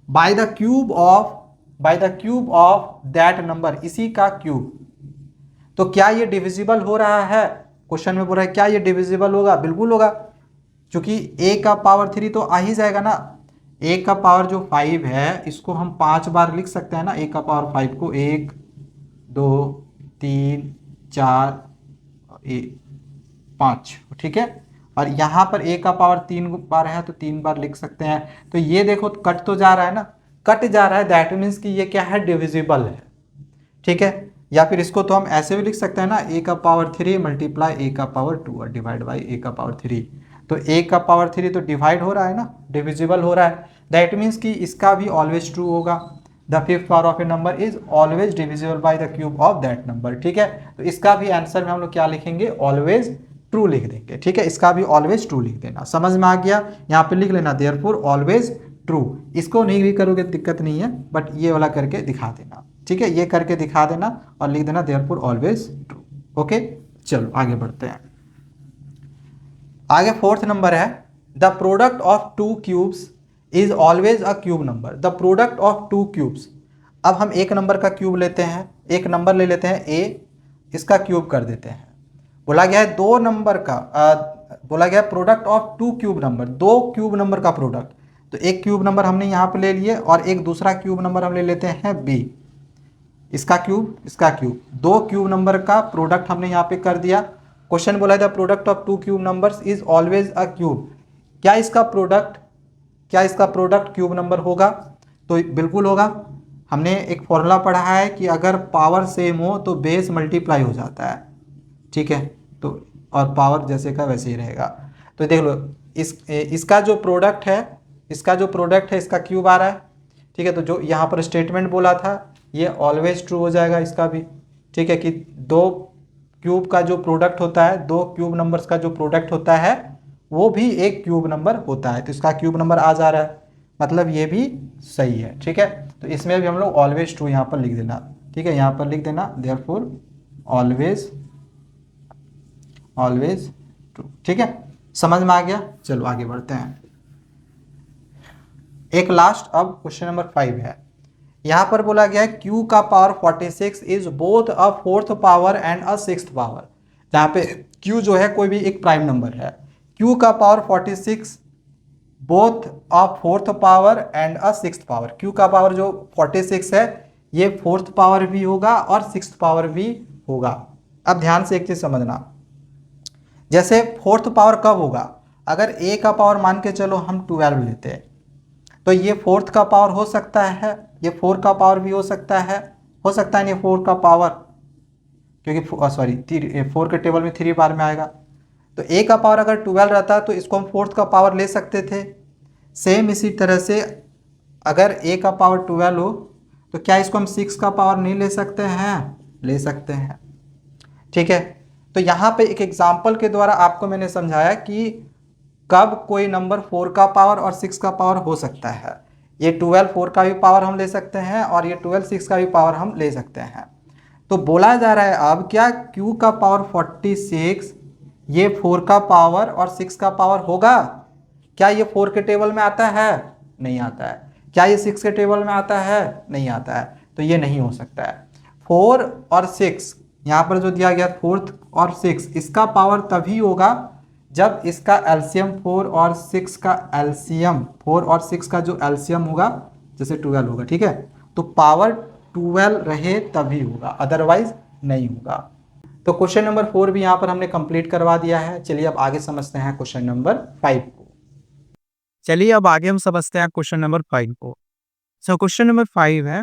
by the cube of that number, इसी का क्यूब। तो क्या ये डिविजिबल हो रहा है? क्वेश्चन में बोल रहा है क्या ये डिविजिबल होगा? बिल्कुल होगा, क्योंकि a का पावर 3 तो आ ही जाएगा ना। a का पावर जो 5 है इसको हम 5 बार लिख सकते हैं ना। a का पावर 5 को 1 2 3 4 5, ठीक है। और यहाँ पर a का पावर 3 बार है तो 3 बार लिख सकते हैं। तो ये देखो कट तो जा रहा है ना, कट जा रहा है, दैट मीन्स कि ये क्या है? डिविजिबल है। ठीक है, या फिर इसको तो हम ऐसे भी लिख सकते हैं ना, a का पावर 3 मल्टीप्लाई a का पावर 2 और डिवाइड बाई a का पावर 3। तो a का पावर 3 तो डिवाइड हो रहा है ना, डिविजिबल हो रहा है। दैट मीन्स कि इसका भी ऑलवेज ट्रू होगा। The fifth power of A number is always divisible by the cube of that number. ठीक है, तो इसका भी आंसर में हम लोग क्या लिखेंगे? ऑलवेज ट्रू लिख देंगे। ठीक है, इसका भी ऑलवेज ट्रू लिख देना। समझ में आ गया? यहाँ पे लिख लेना देयरफॉर ऑलवेज ट्रू। इसको नहीं भी करोगे दिक्कत नहीं है, बट ये वाला करके दिखा देना। ठीक है, ये करके दिखा देना और लिख देना देयरफॉर ऑलवेज ट्रू। ओके, चलो आगे बढ़ते हैं। आगे फोर्थ नंबर है, the product of to cubes is always a cube number. The product of to cubes, अब हम एक नंबर का क्यूब लेते हैं, एक नंबर ले लेते हैं a, इसका क्यूब कर देते हैं। बोला गया है दो नंबर का बोला गया product of two cube number, दो क्यूब नंबर का प्रोडक्ट। तो एक क्यूब नंबर हमने यहाँ पे ले लिए और एक दूसरा क्यूब नंबर हम ले लेते हैं b, इसका क्यूब इसका क्यूब, दो क्यूब नंबर का प्रोडक्ट हमने यहाँ पे कर दिया। क्वेश्चन बोला था product of two cube numbers is always a cube. क्या इसका प्रोडक्ट क्यूब नंबर होगा? तो बिल्कुल होगा। हमने एक फॉर्मूला पढ़ा है कि अगर पावर सेम हो तो बेस मल्टीप्लाई हो जाता है। ठीक है, तो और पावर जैसे का वैसे ही रहेगा। तो देख लो इसका जो प्रोडक्ट है इसका क्यूब आ रहा है। ठीक है, तो जो यहाँ पर स्टेटमेंट बोला था ये ऑलवेज ट्रू हो जाएगा इसका भी। ठीक है, कि दो क्यूब का जो प्रोडक्ट होता है, दो क्यूब नंबर्स का जो प्रोडक्ट होता है वो भी एक क्यूब नंबर होता है। तो इसका क्यूब नंबर आ जा रहा है, मतलब ये भी सही है। ठीक है, तो इसमें भी हम लोग ऑलवेज ट्रू यहाँ पर लिख देना। ठीक है, यहाँ पर लिख देना देयरफॉर ऑलवेज ट्रू। ठीक है, समझ में आ गया? चलो आगे बढ़ते हैं। एक लास्ट अब क्वेश्चन नंबर 5 है। यहाँ पर बोला गया है Q का power 46 is both a fourth power and a sixth power. जहाँ पे Q जो है कोई भी एक प्राइम नंबर है, Q का power 46 both a fourth power and a sixth power. Q का पावर जो 46 है ये फोर्थ पावर भी होगा और सिक्स्थ पावर भी होगा। अब ध्यान से एक चीज समझना, जैसे फोर्थ पावर कब होगा? अगर a का पावर मान के चलो हम 12 लेते हैं, तो ये फोर्थ का पावर हो सकता है, ये 4 का पावर भी हो सकता है ये 4 का पावर, क्योंकि सॉरी 4 के टेबल में 3 बार में आएगा। तो a का पावर अगर 12 रहता तो इसको हम फोर्थ का पावर ले सकते थे। सेम इसी तरह से अगर a का पावर 12 हो तो क्या इसको हम 6 का पावर नहीं ले सकते हैं? ले सकते हैं। ठीक है, तो यहाँ पे एक एग्जाम्पल के द्वारा आपको मैंने समझाया कि कब कोई नंबर 4 का पावर और 6 का पावर हो सकता है। ये 12 4 का भी पावर हम ले सकते हैं और ये 12 6 का भी पावर हम ले सकते हैं। तो बोला जा रहा है अब क्या Q का पावर 46 ये 4 का पावर और 6 का पावर होगा? क्या ये 4 के टेबल में आता है? नहीं आता है। क्या ये 6 के टेबल में आता है? नहीं आता है। तो ये नहीं हो सकता है। 4 और 6 यहाँ पर जो दिया गया 4 और 6 इसका पावर तभी होगा जब इसका एलसीएम 4 और 6 का एलसीएम 4 और 6 का जो एलसीएम होगा जैसे 12 होगा। ठीक है, तो पावर 12 रहे तभी होगा, अदरवाइज नहीं होगा। तो क्वेश्चन नंबर 4 भी यहाँ पर हमने कंप्लीट करवा दिया है। चलिए अब आगे समझते हैं क्वेश्चन नंबर 5 को। चलिए अब आगे हम समझते हैं क्वेश्चन नंबर 5 को। सो क्वेश्चन नंबर 5 है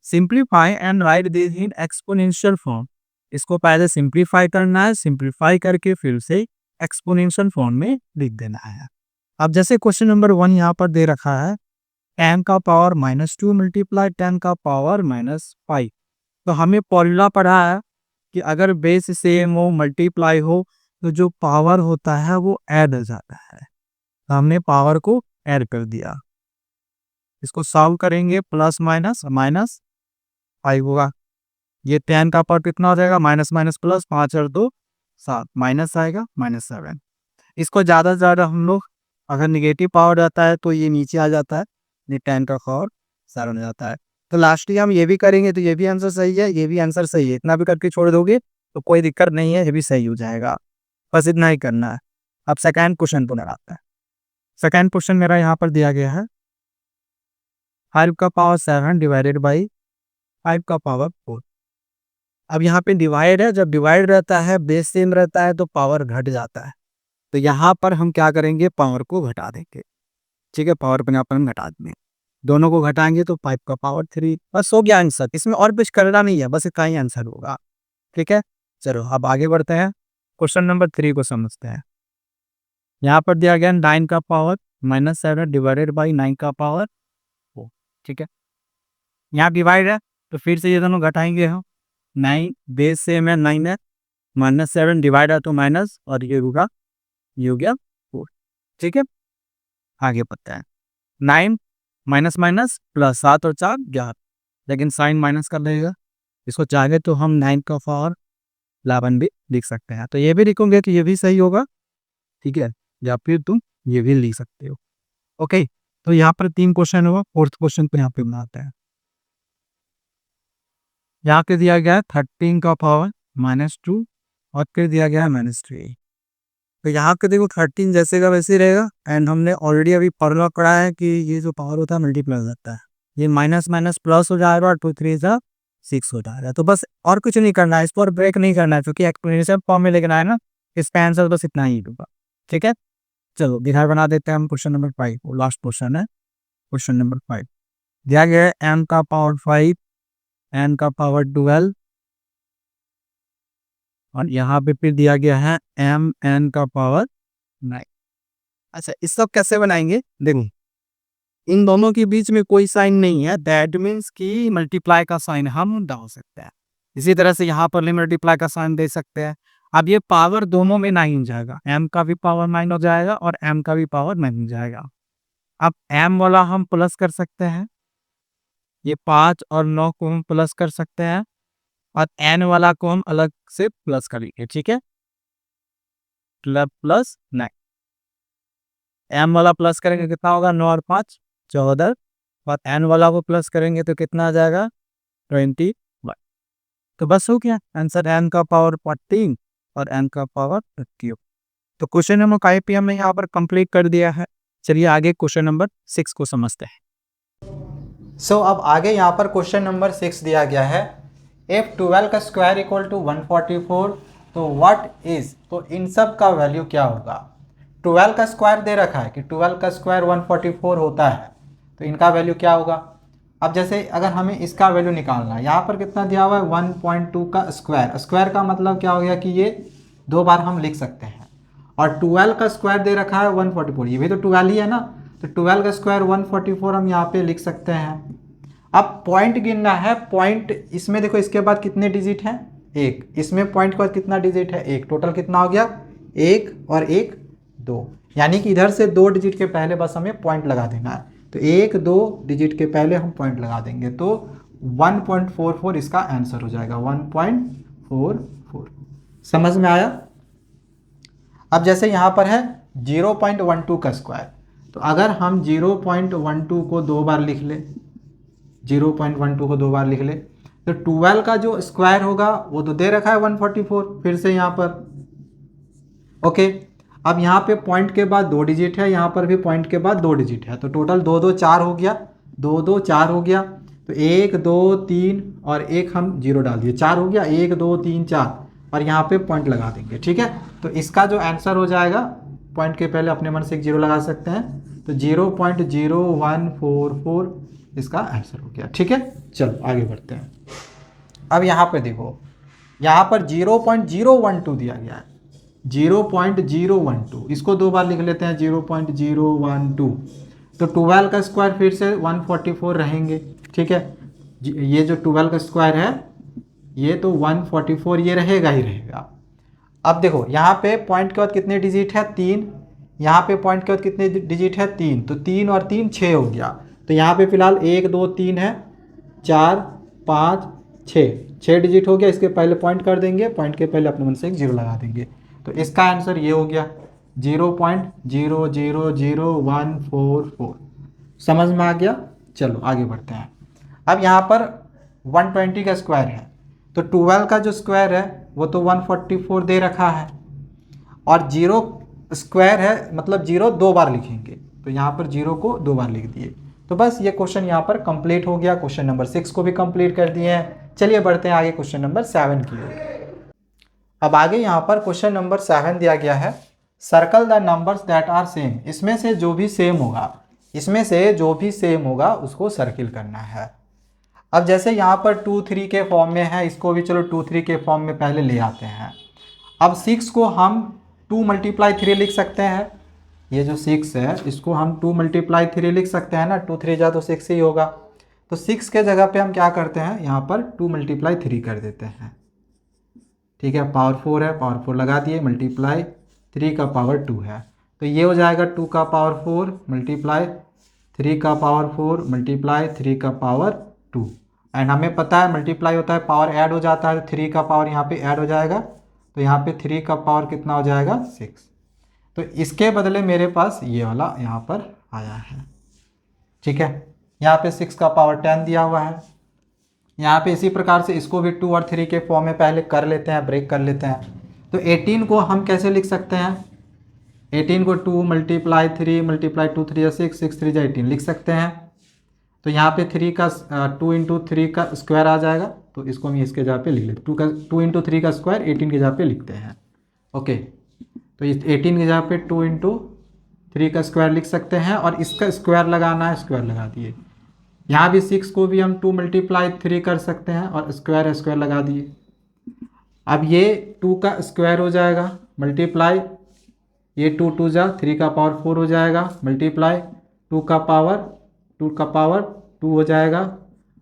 simplify and right this in exponential form. इसको पहले सिंप्लीफाई करना है, सिंप्लीफाई करके फिर से एक्सपोनेंशियल फॉर्म में लिख देना है। अब जैसे क्वेश्चन नंबर 1 यहाँ पर दे रखा है 10 का पावर -2 मल्टीप्लाई 10 का पावर -5। तो हमें फॉर्मूला पढ़ा है कि अगर बेस सेम हो, मल्टीप्लाई हो, तो जो पावर होता है वो ऐड हो जाता है। तो हमने पावर को ऐड कर दिया। इसको सॉल्व करेंगे, प्लस माइनस -5 होगा। ये 10 का पावर कितना हो जाएगा, माइनस माइनस प्लस, 5 और 2 7, माइनस आएगा -7। इसको ज़्यादा से ज़्यादा हम लोग अगर निगेटिव पावर रहता है तो ये नीचे आ जाता है, ये 10 का पावर 7 हो जाता है। तो लास्ट हम ये भी करेंगे तो ये भी आंसर सही है, ये भी आंसर सही है। इतना भी करके छोड़ दोगे तो कोई दिक्कत नहीं है, ये भी सही हो जाएगा। बस इतना ही करना है। अब सेकेंड क्वेश्चन को लगाते हैं। सेकेंड क्वेश्चन मेरा यहाँ पर दिया गया है 5 का पावर 7 डिवाइडेड बाई 5 का पावर 4। अब यहाँ पे डिवाइड है, जब डिवाइड रहता है बेस सेम रहता है तो पावर घट जाता है। तो यहाँ पर हम क्या करेंगे, पावर को घटा देंगे। ठीक है, पावर पर यहाँ पर हम घटा देंगे, दोनों को घटाएंगे तो 5 का पावर 3। बस हो गया आंसर, इसमें और कुछ करना नहीं है, बस इतना ही आंसर होगा। ठीक है, चलो अब आगे बढ़ते हैं, क्वेश्चन नंबर 3 को समझते हैं। यहाँ पर दिया गया 9 का पावर -7 डिवाइडेड बाई 9 का पावर 4। ठीक है, यहाँ डिवाइड है तो फिर से ये दोनों घटाएंगे हम। 9 बेस से में 9 है, -7 डिवाइड है तो माइनस, और ये होगा, ये हो गया 4। ठीक है, आगे बढ़ते हैं। 9 माइनस माइनस प्लस, 7 और 4 11, लेकिन साइन माइनस कर देगा। इसको चाहे तो हम 9 का पावर 11 भी लिख सकते हैं। तो ये भी लिखोगे कि ये भी सही होगा। ठीक है, या फिर तुम ये भी लिख सकते हो। ओके, तो यहाँ पर 3 क्वेश्चन होगा। फोर्थ क्वेश्चन पे यहाँ पे बनाते हैं। यहाँ पे दिया गया है 13 का पावर -2 और फिर दिया गया है -3। तो यहाँ पे देखो 13 जैसे का वैसे ही रहेगा। एंड हमने ऑलरेडी अभी फॉर्मूला पढ़ा है कि ये जो पावर होता है मल्टीप्लाई हो जाता है। ये माइनस माइनस प्लस हो जाएगा और 2 3 जा 6 हो जाएगा। तो बस और कुछ नहीं करना है, इस पर ब्रेक नहीं करना है, क्योंकि एक्सप्लेनेशन फॉर्म में लेकर आए ना, इसका आंसर बस इतना ही होगा। ठीक है, चलो बिहार बना देते हैं हम क्वेश्चन नंबर 5 को। लास्ट क्वेश्चन है क्वेश्चन नंबर 5। दिया गया है n का पावर 5, n का पावर 12 और यहाँ पे फिर दिया गया है n का पावर 9। अच्छा, इस सब कैसे बनाएंगे, देखो इन दोनों के बीच में कोई साइन नहीं है, दैट मीन्स कि मल्टीप्लाई का साइन हम डाल सकते हैं। इसी तरह से यहाँ पर मल्टीप्लाई का साइन दे सकते हैं। अब ये पावर दोनों में 9 हो जाएगा, m का भी पावर 9 हो जाएगा और m का भी पावर 9 हो जाएगा। अब m वाला हम प्लस कर सकते हैं, ये 5 और 9 को हम प्लस कर सकते हैं, और n वाला को हम अलग से प्लस करेंगे। ठीक है, प्लस 9, m वाला प्लस करेंगे कितना होगा, 9 और 5 14, और n वाला को प्लस करेंगे तो कितना आ जाएगा, 21। तो बस हो गया आंसर, n का पावर 14 और n का पावर 30। तो क्वेश्चन नंबर 5 पे हमने यहाँ पर कंप्लीट कर दिया है। चलिए आगे क्वेश्चन नंबर 6 को समझते हैं। सो अब आगे यहाँ पर क्वेश्चन नंबर 6 दिया गया है if 12 का स्क्वायर इक्वल टू 144 तो व्हाट इज, तो इन सब का वैल्यू क्या होगा। 12 का स्क्वायर दे रखा है कि 12 का स्क्वायर 144 होता है, तो इनका वैल्यू क्या होगा। अब जैसे अगर हमें इसका वैल्यू निकालना है, यहाँ पर कितना दिया हुआ है 1.2 का स्क्वायर। स्क्वायर का मतलब क्या हो गया कि ये 2 बार हम लिख सकते हैं, और 12 का स्क्वायर दे रखा है 144, ये भी तो 12 ही है ना, तो 12 का स्क्वायर 144 हम यहाँ पे लिख सकते हैं। अब पॉइंट गिनना है, पॉइंट इसमें देखो इसके बाद कितने डिजिट हैं, 1, इसमें पॉइंट के बाद कितना डिजिट है, 1, टोटल कितना हो गया 1 और 1 2, यानी कि इधर से 2 डिजिट के पहले बस हमें पॉइंट लगा देना है। तो 1 2 डिजिट के पहले हम पॉइंट लगा देंगे, तो 1.44 इसका आंसर हो जाएगा, 1.44। समझ में आया। अब जैसे यहाँ पर है 0.12 का स्क्वायर, तो अगर हम 0.12 को 2 बार लिख ले, 0.12 को 2 बार लिख ले, तो 12 का जो स्क्वायर होगा वो तो दे रखा है 144 फिर से यहाँ पर। ओके, अब यहाँ पे पॉइंट के बाद 2 डिजिट है, यहाँ पर भी पॉइंट के बाद 2 डिजिट है, तो टोटल 2 2 4 हो गया, 2 2 4 हो गया, तो 1 2 3 और 1 हम 0 डाल दिए, 4 हो गया, 1 2 3 4। और यहाँ पे पॉइंट लगा देंगे, ठीक है। तो इसका जो आंसर हो जाएगा, पॉइंट के पहले अपने मन से एक जीरो लगा सकते हैं, तो 0.0144 इसका आंसर हो गया, ठीक है। चलो आगे बढ़ते हैं। अब यहाँ पे देखो, यहाँ पर 0.012 दिया गया है, 0.012, इसको दो बार लिख लेते हैं 0.012। तो 12 का स्क्वायर फिर से 144 रहेंगे, ठीक है। ये जो 12 का स्क्वायर है ये तो 144 ये रहेगा ही रहेगा। अब देखो यहाँ पे पॉइंट के बाद कितने डिजिट है, 3, यहाँ पे पॉइंट के बाद कितने डिजिट है, 3, तो 3 और 3 6 हो गया। तो यहाँ पे फिलहाल 1 2 3 है, 4 5 6 डिजिट हो गया। इसके पहले पॉइंट कर देंगे, पॉइंट के पहले अपने मन से एक जीरो लगा देंगे। तो इसका आंसर ये हो गया 0.000144। समझ में आ गया। चलो आगे बढ़ते हैं। अब यहाँ पर 120 का स्क्वायर है, तो 12 का जो स्क्वायर है वो तो 144 दे रखा है, और 0 स्क्वायर है मतलब 0 दो बार लिखेंगे, तो यहाँ पर 0 को दो बार लिख दिए। तो बस ये क्वेश्चन यहाँ पर कंप्लीट हो गया। क्वेश्चन नंबर 6 को भी कंप्लीट कर दिए हैं। चलिए बढ़ते हैं आगे क्वेश्चन नंबर 7 की ओर। अब आगे यहाँ पर क्वेश्चन नंबर 7 दिया गया है, circle the numbers that are same. इसमें से जो भी सेम होगा उसको सर्किल करना है। अब जैसे यहाँ पर 2 3 के फॉर्म में है, इसको भी चलो 2 3 के फॉर्म में पहले ले आते हैं। अब 6 को हम 2 × 3 लिख सकते हैं। ये जो 6 है इसको हम 2 × 3 लिख सकते हैं ना, 2 3 जा तो 6 ही होगा। तो 6 के जगह पे हम क्या करते हैं, यहाँ पर 2 × 3 कर देते हैं, ठीक है। पावर 4 है, पावर 4 लगा दिए, मल्टीप्लाई 3 का पावर 2 है, तो ये हो जाएगा 2 का पावर 4 मल्टीप्लाई 3 का पावर 4 मल्टीप्लाई 3 का पावर 2। एंड हमें पता है मल्टीप्लाई होता है पावर ऐड हो जाता है, 3 का पावर यहाँ पे ऐड हो जाएगा, तो यहाँ पे 3 का पावर कितना हो जाएगा 6। तो इसके बदले मेरे पास ये वाला यहाँ पर आया है, ठीक है। यहाँ पे 6 का पावर 10 दिया हुआ है। यहाँ पे इसी प्रकार से इसको भी 2 और 3 के फॉर्म में पहले कर लेते हैं, ब्रेक कर लेते हैं। तो 18 को हम कैसे लिख सकते हैं, 18 को 2 × 3 × 2 3 6 6 3 18 लिख सकते हैं। तो यहाँ पे 3 का 2 × 3 का स्क्वायर आ जाएगा, तो इसको हम इसके जगह पे लिख लेते हैं, 2 × 3 का स्क्वायर 18 की जगह पे लिखते हैं, ओके। तो इस 18 की जगह पे 2 × 3 का स्क्वायर लिख सकते हैं, और इसका स्क्वायर लगाना है, स्क्वायर लगा दिए। यहाँ भी 6 को भी हम 2 × 3 कर सकते हैं, और स्क्वायर लगा दिए। अब ये 2 का स्क्वायर हो जाएगा, मल्टीप्लाई ये 2 2 जा 3 का पावर 4 हो जाएगा, मल्टीप्लाई 2 का पावर 2 हो जाएगा,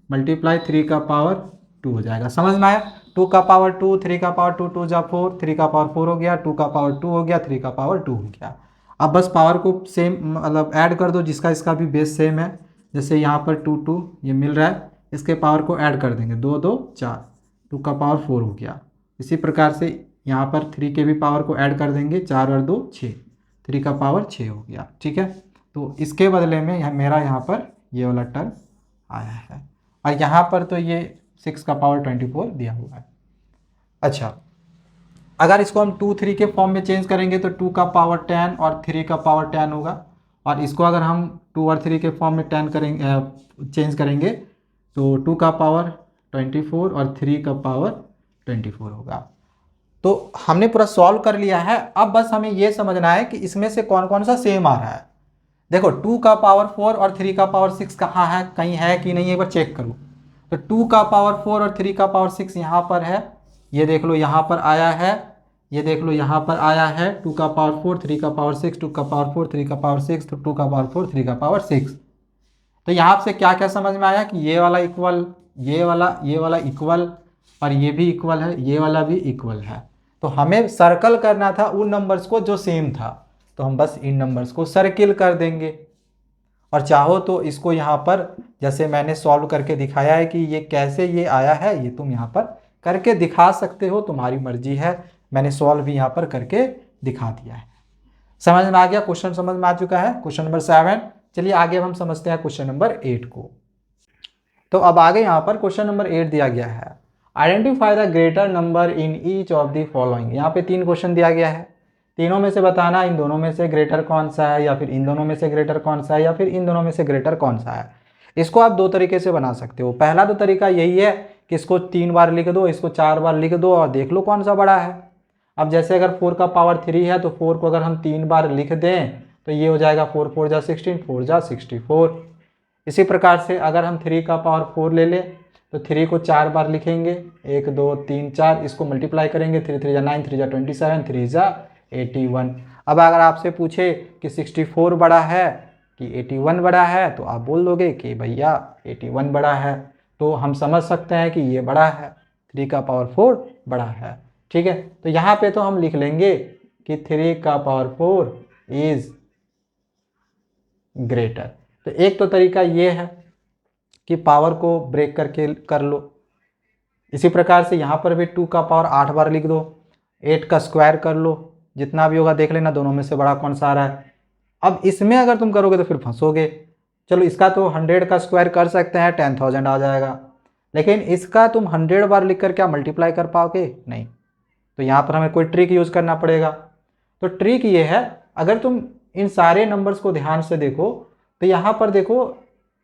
मल्टीप्लाई 3 का पावर 2 हो जाएगा। समझ में आया। 2 का पावर 2, 3 का पावर 2 2 जा 4, 3 का पावर 4 हो गया, 2 का पावर 2 हो गया, 3 का पावर 2 हो गया। अब बस पावर को सेम मतलब ऐड कर दो, जिसका इसका भी बेस सेम है। जैसे यहाँ पर 2 2 ये मिल रहा है, इसके पावर को ऐड कर देंगे, 2 2 4, 2 का पावर 4 हो गया। इसी प्रकार से यहाँ पर 3 के भी पावर को ऐड कर देंगे, 4 और 2 6, 3 का पावर 6 हो गया, ठीक है। तो इसके बदले में मेरा यहाँ पर ये वाला टर्म आया है, और यहाँ पर तो ये 6 का पावर 24 दिया हुआ है। अच्छा, अगर इसको हम 2 3 के फॉर्म में चेंज करेंगे तो 2 का पावर 10 और 3 का पावर 10 होगा, और इसको अगर हम 2 और 3 के फॉर्म में 10 करेंगे चेंज करेंगे तो 2 का पावर 24 और 3 का पावर 24 होगा। तो हमने पूरा सॉल्व कर लिया है। अब बस हमें ये समझना है कि इसमें से कौन कौन सा सेम आ रहा है। देखो 2 का पावर 4 और 3 का पावर 6 कहाँ है, कहीं है कि नहीं, एक बार चेक करो। तो 2 का पावर 4 और 3 का पावर 6 यहाँ पर है, ये देख लो यहाँ पर आया है, ये देख लो यहाँ पर आया है। 2 का पावर 4 3 का पावर 6, 2 का पावर 4 3 का पावर 6, तो 2 का पावर 4 3 का पावर 6। तो यहाँ से क्या क्या समझ में आया कि ये वाला इक्वल, ये वाला इक्वल, और ये भी इक्वल है, ये वाला भी इक्वल है। तो हमें सर्कल करना था उन नंबर्स को जो सेम था, तो हम बस इन नंबर्स को सर्किल कर देंगे। और चाहो तो इसको यहाँ पर जैसे मैंने सॉल्व करके दिखाया है कि ये कैसे ये आया है, ये तुम यहाँ पर करके दिखा सकते हो, तुम्हारी मर्जी है। मैंने सॉल्व भी यहाँ पर करके दिखा दिया है। समझ में आ गया, क्वेश्चन समझ में आ चुका है, क्वेश्चन नंबर 7। चलिए आगे अब हम समझते हैं क्वेश्चन नंबर 8 को। तो अब आगे यहाँ पर क्वेश्चन नंबर 8 दिया गया है, identify the greater number in each of the following. यहाँ पे 3 क्वेश्चन दिया गया है, तीनों में से बताना इन दोनों में से ग्रेटर कौन सा है, या फिर इन दोनों में से ग्रेटर कौन सा है, या फिर इन दोनों में से ग्रेटर कौन सा है। इसको आप दो तरीके से बना सकते हो। पहला तो तरीका यही है कि इसको 3 बार लिख दो, इसको 4 बार लिख दो और देख लो कौन सा बड़ा है। अब जैसे अगर 4 का पावर 3 है तो 4 को अगर हम 3 बार लिख दें तो ये हो जाएगा 4 4 जा 16, 4 जा 64। इसी प्रकार से अगर हम 3 का पावर 4 ले लें तो 3 को 4 बार लिखेंगे, 1 2 3 4, इसको मल्टीप्लाई करेंगे, 3 3 जा 9, 3 जा 27, 3 जा 81। अब अगर आपसे पूछे कि 64 बड़ा है कि 81 बड़ा है तो आप बोल दोगे कि भैया 81 बड़ा है। तो हम समझ सकते हैं कि ये बड़ा है, 3 का पावर 4 बड़ा है। ठीक है, तो यहाँ पे तो हम लिख लेंगे कि 3 का पावर 4 इज ग्रेटर। तो एक तो तरीका ये है कि पावर को ब्रेक करके कर लो। इसी प्रकार से यहाँ पर भी 2 का पावर 8 बार लिख दो, 8 का स्क्वायर कर लो, जितना भी होगा देख लेना दोनों में से बड़ा कौन सा आ रहा है। अब इसमें अगर तुम करोगे तो फिर फंसोगे। चलो इसका तो 100 का स्क्वायर कर सकते हैं, 10,000 आ जाएगा, लेकिन इसका तुम 100 बार लिख कर क्या मल्टीप्लाई कर पाओगे? नहीं। तो यहाँ पर हमें कोई ट्रिक यूज़ करना पड़ेगा। तो ट्रिक ये है, अगर तुम इन सारे नंबर्स को ध्यान से देखो तो यहाँ पर देखो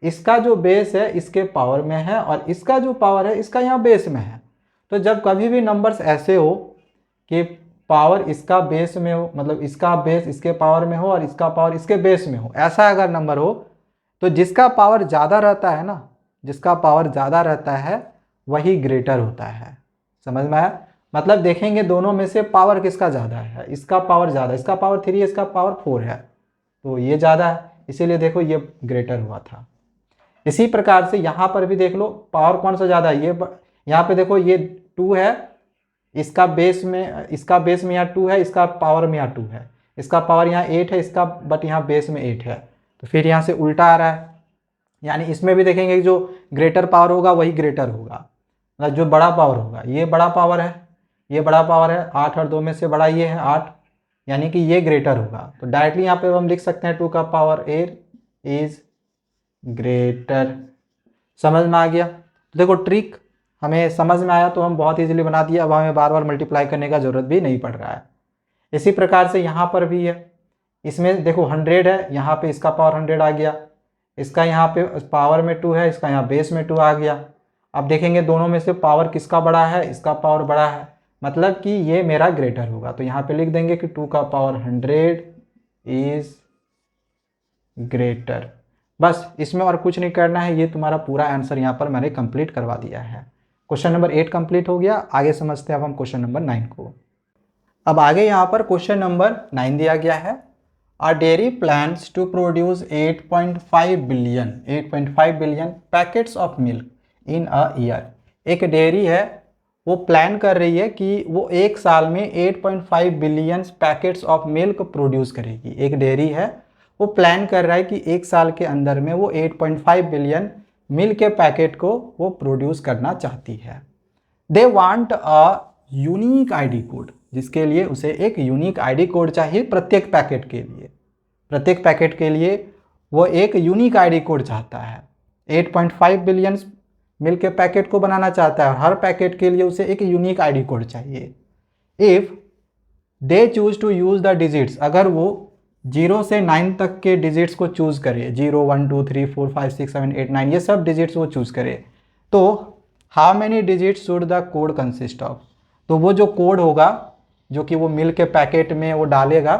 इसका जो बेस है इसके पावर में है और इसका जो पावर है इसका यहाँ बेस में है। तो जब कभी भी नंबर्स ऐसे हो कि पावर इसका बेस में हो, मतलब इसका बेस इसके पावर में हो और इसका पावर इसके बेस में हो, ऐसा अगर नंबर हो तो जिसका पावर ज़्यादा रहता है ना, जिसका पावर ज़्यादा रहता है वही ग्रेटर होता है। समझ में आया? मतलब देखेंगे दोनों में से पावर किसका ज़्यादा है, इसका पावर ज़्यादा, इसका पावर 3 है, इसका पावर 4 है, तो ये ज़्यादा है, इसीलिए देखो ये ग्रेटर हुआ था। इसी प्रकार से यहाँ पर भी देख लो पावर कौन सा ज़्यादा है, ये यहाँ पे देखो ये 2 है, इसका बेस में यहाँ 2 है, इसका पावर में यहाँ 2 है, इसका पावर यहाँ 8 है, इसका बट यहाँ बेस में 8 है, तो फिर यहाँ से उल्टा आ रहा है। यानी इसमें भी देखेंगे कि जो ग्रेटर पावर होगा वही ग्रेटर होगा, मतलब जो बड़ा पावर होगा, ये बड़ा पावर है, ये बड़ा पावर है, 8 और 2 में से बड़ा ये है 8, यानी कि ये ग्रेटर होगा। तो डायरेक्टली यहाँ पे हम लिख सकते हैं 2 का पावर 8 इज ग्रेटर। समझ में आ गया? तो देखो ट्रिक हमें समझ में आया तो हम बहुत इजीली बना दिया, अब हमें बार बार मल्टीप्लाई करने का ज़रूरत भी नहीं पड़ रहा है। इसी प्रकार से यहाँ पर भी है, इसमें देखो 100 है, यहाँ पे इसका पावर 100 आ गया, इसका यहाँ पे पावर में 2 है, इसका यहाँ बेस में 2 आ गया। अब देखेंगे दोनों में से पावर किसका बड़ा है, इसका पावर बड़ा है, मतलब कि ये मेरा ग्रेटर होगा। तो यहाँ पे लिख देंगे कि 2 का पावर 100 इज ग्रेटर। बस इसमें और कुछ नहीं करना है, ये तुम्हारा पूरा आंसर यहाँ पर मैंने कंप्लीट करवा दिया है। क्वेश्चन नंबर 8 कंप्लीट हो गया। आगे समझते हैं अब हम क्वेश्चन नंबर 9 को। अब आगे यहाँ पर क्वेश्चन नंबर 9 दिया गया है, a dairy plans to produce 8.5 billion packets of milk in a year. एक डेयरी है, वो प्लान कर रही है कि वो एक साल में 8.5 billion packets of milk produce करेगी। एक डेयरी है, वो प्लान कर रहा है कि एक साल के अंदर में वो 8.5 बिलियन मिल्क के पैकेट को वो प्रोड्यूस करना चाहती है। They want a unique ID code, जिसके लिए उसे एक यूनिक आईडी कोड चाहिए प्रत्येक पैकेट के लिए। प्रत्येक पैकेट के लिए वो एक यूनिक आईडी कोड चाहता है। 8.5 बिलियन मिल्क के पैकेट को बनाना चाहता है और हर पैकेट के लिए उसे एक यूनिक आईडी कोड चाहिए। If they choose to use the digits, अगर वो 0 से 9 तक के डिजिट्स को चूज़ करे, 0 1 2 3 4 5 6 7 8 9 ये सब डिजिट्स वो चूज़ करे, तो how many digits should the code consist of. तो वो जो कोड होगा जो कि वो मिल्क के पैकेट में वो डालेगा,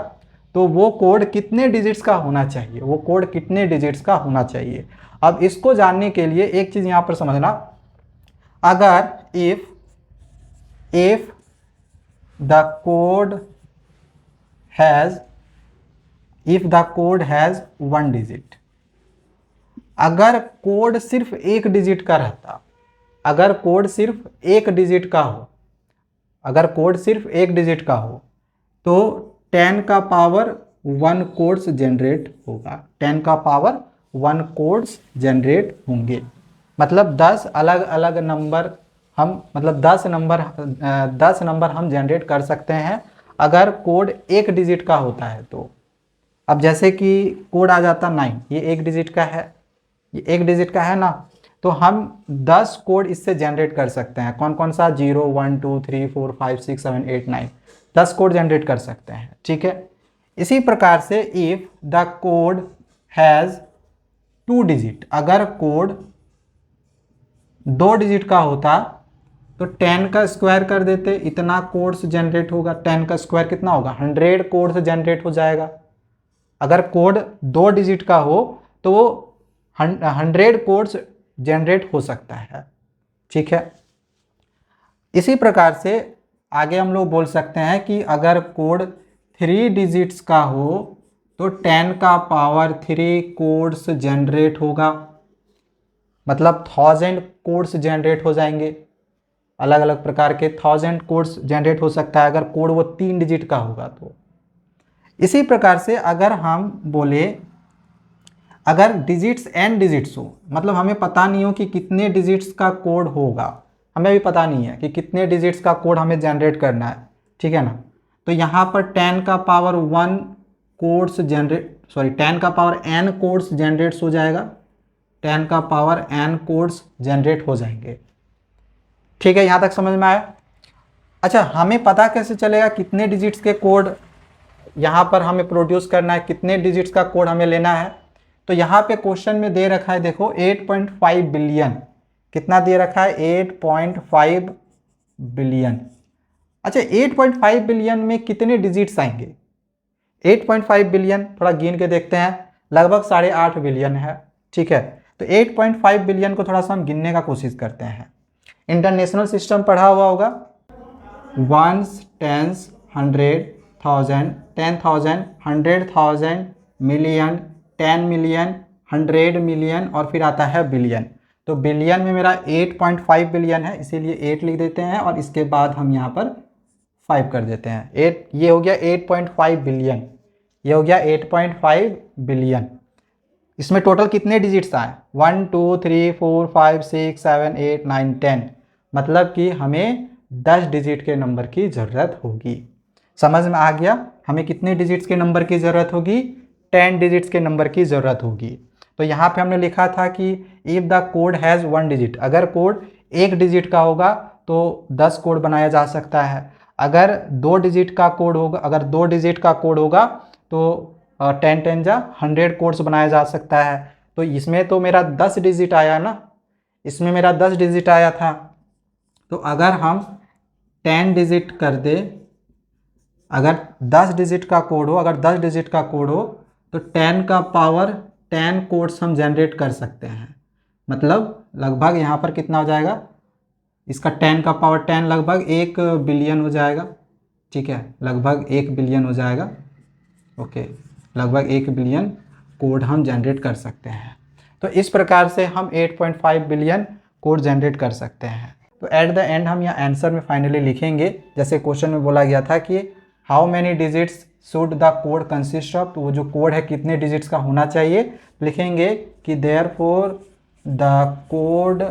तो वो कोड कितने डिजिट्स का होना चाहिए, वो कोड कितने डिजिट्स का होना चाहिए। अब इसको जानने के लिए एक चीज़ यहाँ पर समझना, अगर if the code has 1 digit, अगर कोड सिर्फ 1 डिजिट का रहता, अगर कोड सिर्फ 1 डिजिट का हो, अगर कोड सिर्फ 1 डिजिट का हो तो 10 का पावर 1 कोड्स जनरेट होगा, 10 का पावर 1 कोड्स जनरेट होंगे। मतलब 10 अलग अलग नंबर हम, मतलब 10 नंबर हम जनरेट कर सकते हैं अगर कोड 1 डिजिट का होता है तो। अब जैसे कि कोड आ जाता 9, ये 1 डिजिट का है, ये 1 डिजिट का है ना, तो हम 10 कोड इससे जनरेट कर सकते हैं। कौन कौन सा? 0 1 2 3 4 5 6 7 8 9, 10 कोड जनरेट कर सकते हैं। ठीक है, इसी प्रकार से if the code has 2 digit, अगर कोड 2 डिजिट का होता तो 10 का स्क्वायर कर देते, इतना कोड्स जनरेट होगा। 10 का स्क्वायर कितना होगा, 100 कोड्स जनरेट हो जाएगा। अगर कोड 2 डिजिट का हो तो वो 100 कोड्स जनरेट हो सकता है। ठीक है, इसी प्रकार से आगे हम लोग बोल सकते हैं कि अगर कोड 3 डिजिट्स का हो तो 10 का पावर 3 कोड्स जनरेट होगा, मतलब 1000 कोड्स जनरेट हो जाएंगे। अलग अलग प्रकार के 1000 कोड्स जनरेट हो सकता है अगर कोड वो 3 डिजिट का होगा तो। इसी प्रकार से अगर हम बोले अगर डिजिट्स n डिजिट्स हो, मतलब हमें पता नहीं हो कि कितने डिजिट्स का कोड होगा, हमें भी पता नहीं है कि कितने डिजिट्स का कोड हमें जनरेट करना है, ठीक है ना। तो यहाँ पर 10 का पावर 1 कोड्स जनरेट 10 का पावर n कोड्स जनरेट्स हो जाएगा, 10 का पावर n कोड्स जनरेट हो जाएंगे। ठीक है, यहाँ तक समझ में आया। अच्छा, हमें पता कैसे चलेगा कितने डिजिट्स के कोड यहाँ पर हमें प्रोड्यूस करना है, कितने डिजिट्स का कोड हमें लेना है। तो यहाँ पे क्वेश्चन में दे रखा है, देखो 8.5 बिलियन, कितना दे रखा है 8.5 बिलियन। अच्छा, 8.5 बिलियन में कितने डिजिट्स आएंगे, 8.5 बिलियन थोड़ा गिन के देखते हैं, लगभग 8.5 बिलियन है। ठीक है, तो 8.5 बिलियन को थोड़ा सा हम गिनने का कोशिश करते हैं। इंटरनेशनल सिस्टम पढ़ा हुआ होगा, ones, tens, 100,000, 10,000, 100,000, million, 10 million, 100 million और फिर आता है बिलियन। तो बिलियन में मेरा 8.5 बिलियन है, इसीलिए 8 लिख देते हैं और इसके बाद हम यहाँ पर 5 कर देते हैं। 8, ये हो गया 8.5 बिलियन, ये हो गया 8.5 बिलियन। इसमें टोटल कितने डिजिट्स आए, 1 2 3 4 5 6 7 8 9 10, मतलब कि हमें 10 डिजिट के नंबर की ज़रूरत होगी। समझ में आ गया, हमें कितने डिजिट्स के नंबर की ज़रूरत होगी, 10 डिजिट्स के नंबर की ज़रूरत होगी। तो यहाँ पे हमने लिखा था कि if the code has 1 digit, अगर कोड 1 डिजिट का होगा तो 10 कोड बनाया जा सकता है। अगर 2 डिजिट का कोड होगा, अगर 2 डिजिट का कोड होगा तो 10 10 जा 100 कोड्स बनाया जा सकता है। तो इसमें तो मेरा 10 डिजिट आया ना, इसमें मेरा 10 डिजिट आया था। तो अगर हम 10 डिजिट कर दे, अगर 10 डिजिट का कोड हो, अगर 10 डिजिट का कोड हो तो 10 का पावर 10 कोड्स हम जनरेट कर सकते हैं। मतलब लगभग यहाँ पर कितना हो जाएगा, इसका 10 का पावर 10 लगभग 1 बिलियन हो जाएगा। ठीक है, लगभग 1 बिलियन हो जाएगा। ओके, लगभग 1 बिलियन कोड हम जनरेट कर सकते हैं। तो इस प्रकार से हम 8.5 बिलियन कोड जनरेट कर सकते हैं। तो एट द एंड हम यहाँ आंसर में फाइनली लिखेंगे, जैसे क्वेश्चन में बोला गया था कि how many digits should the code consist of, तो वो जो कोड है कितने डिजिट्स का होना चाहिए, लिखेंगे कि देयरफॉर द कोड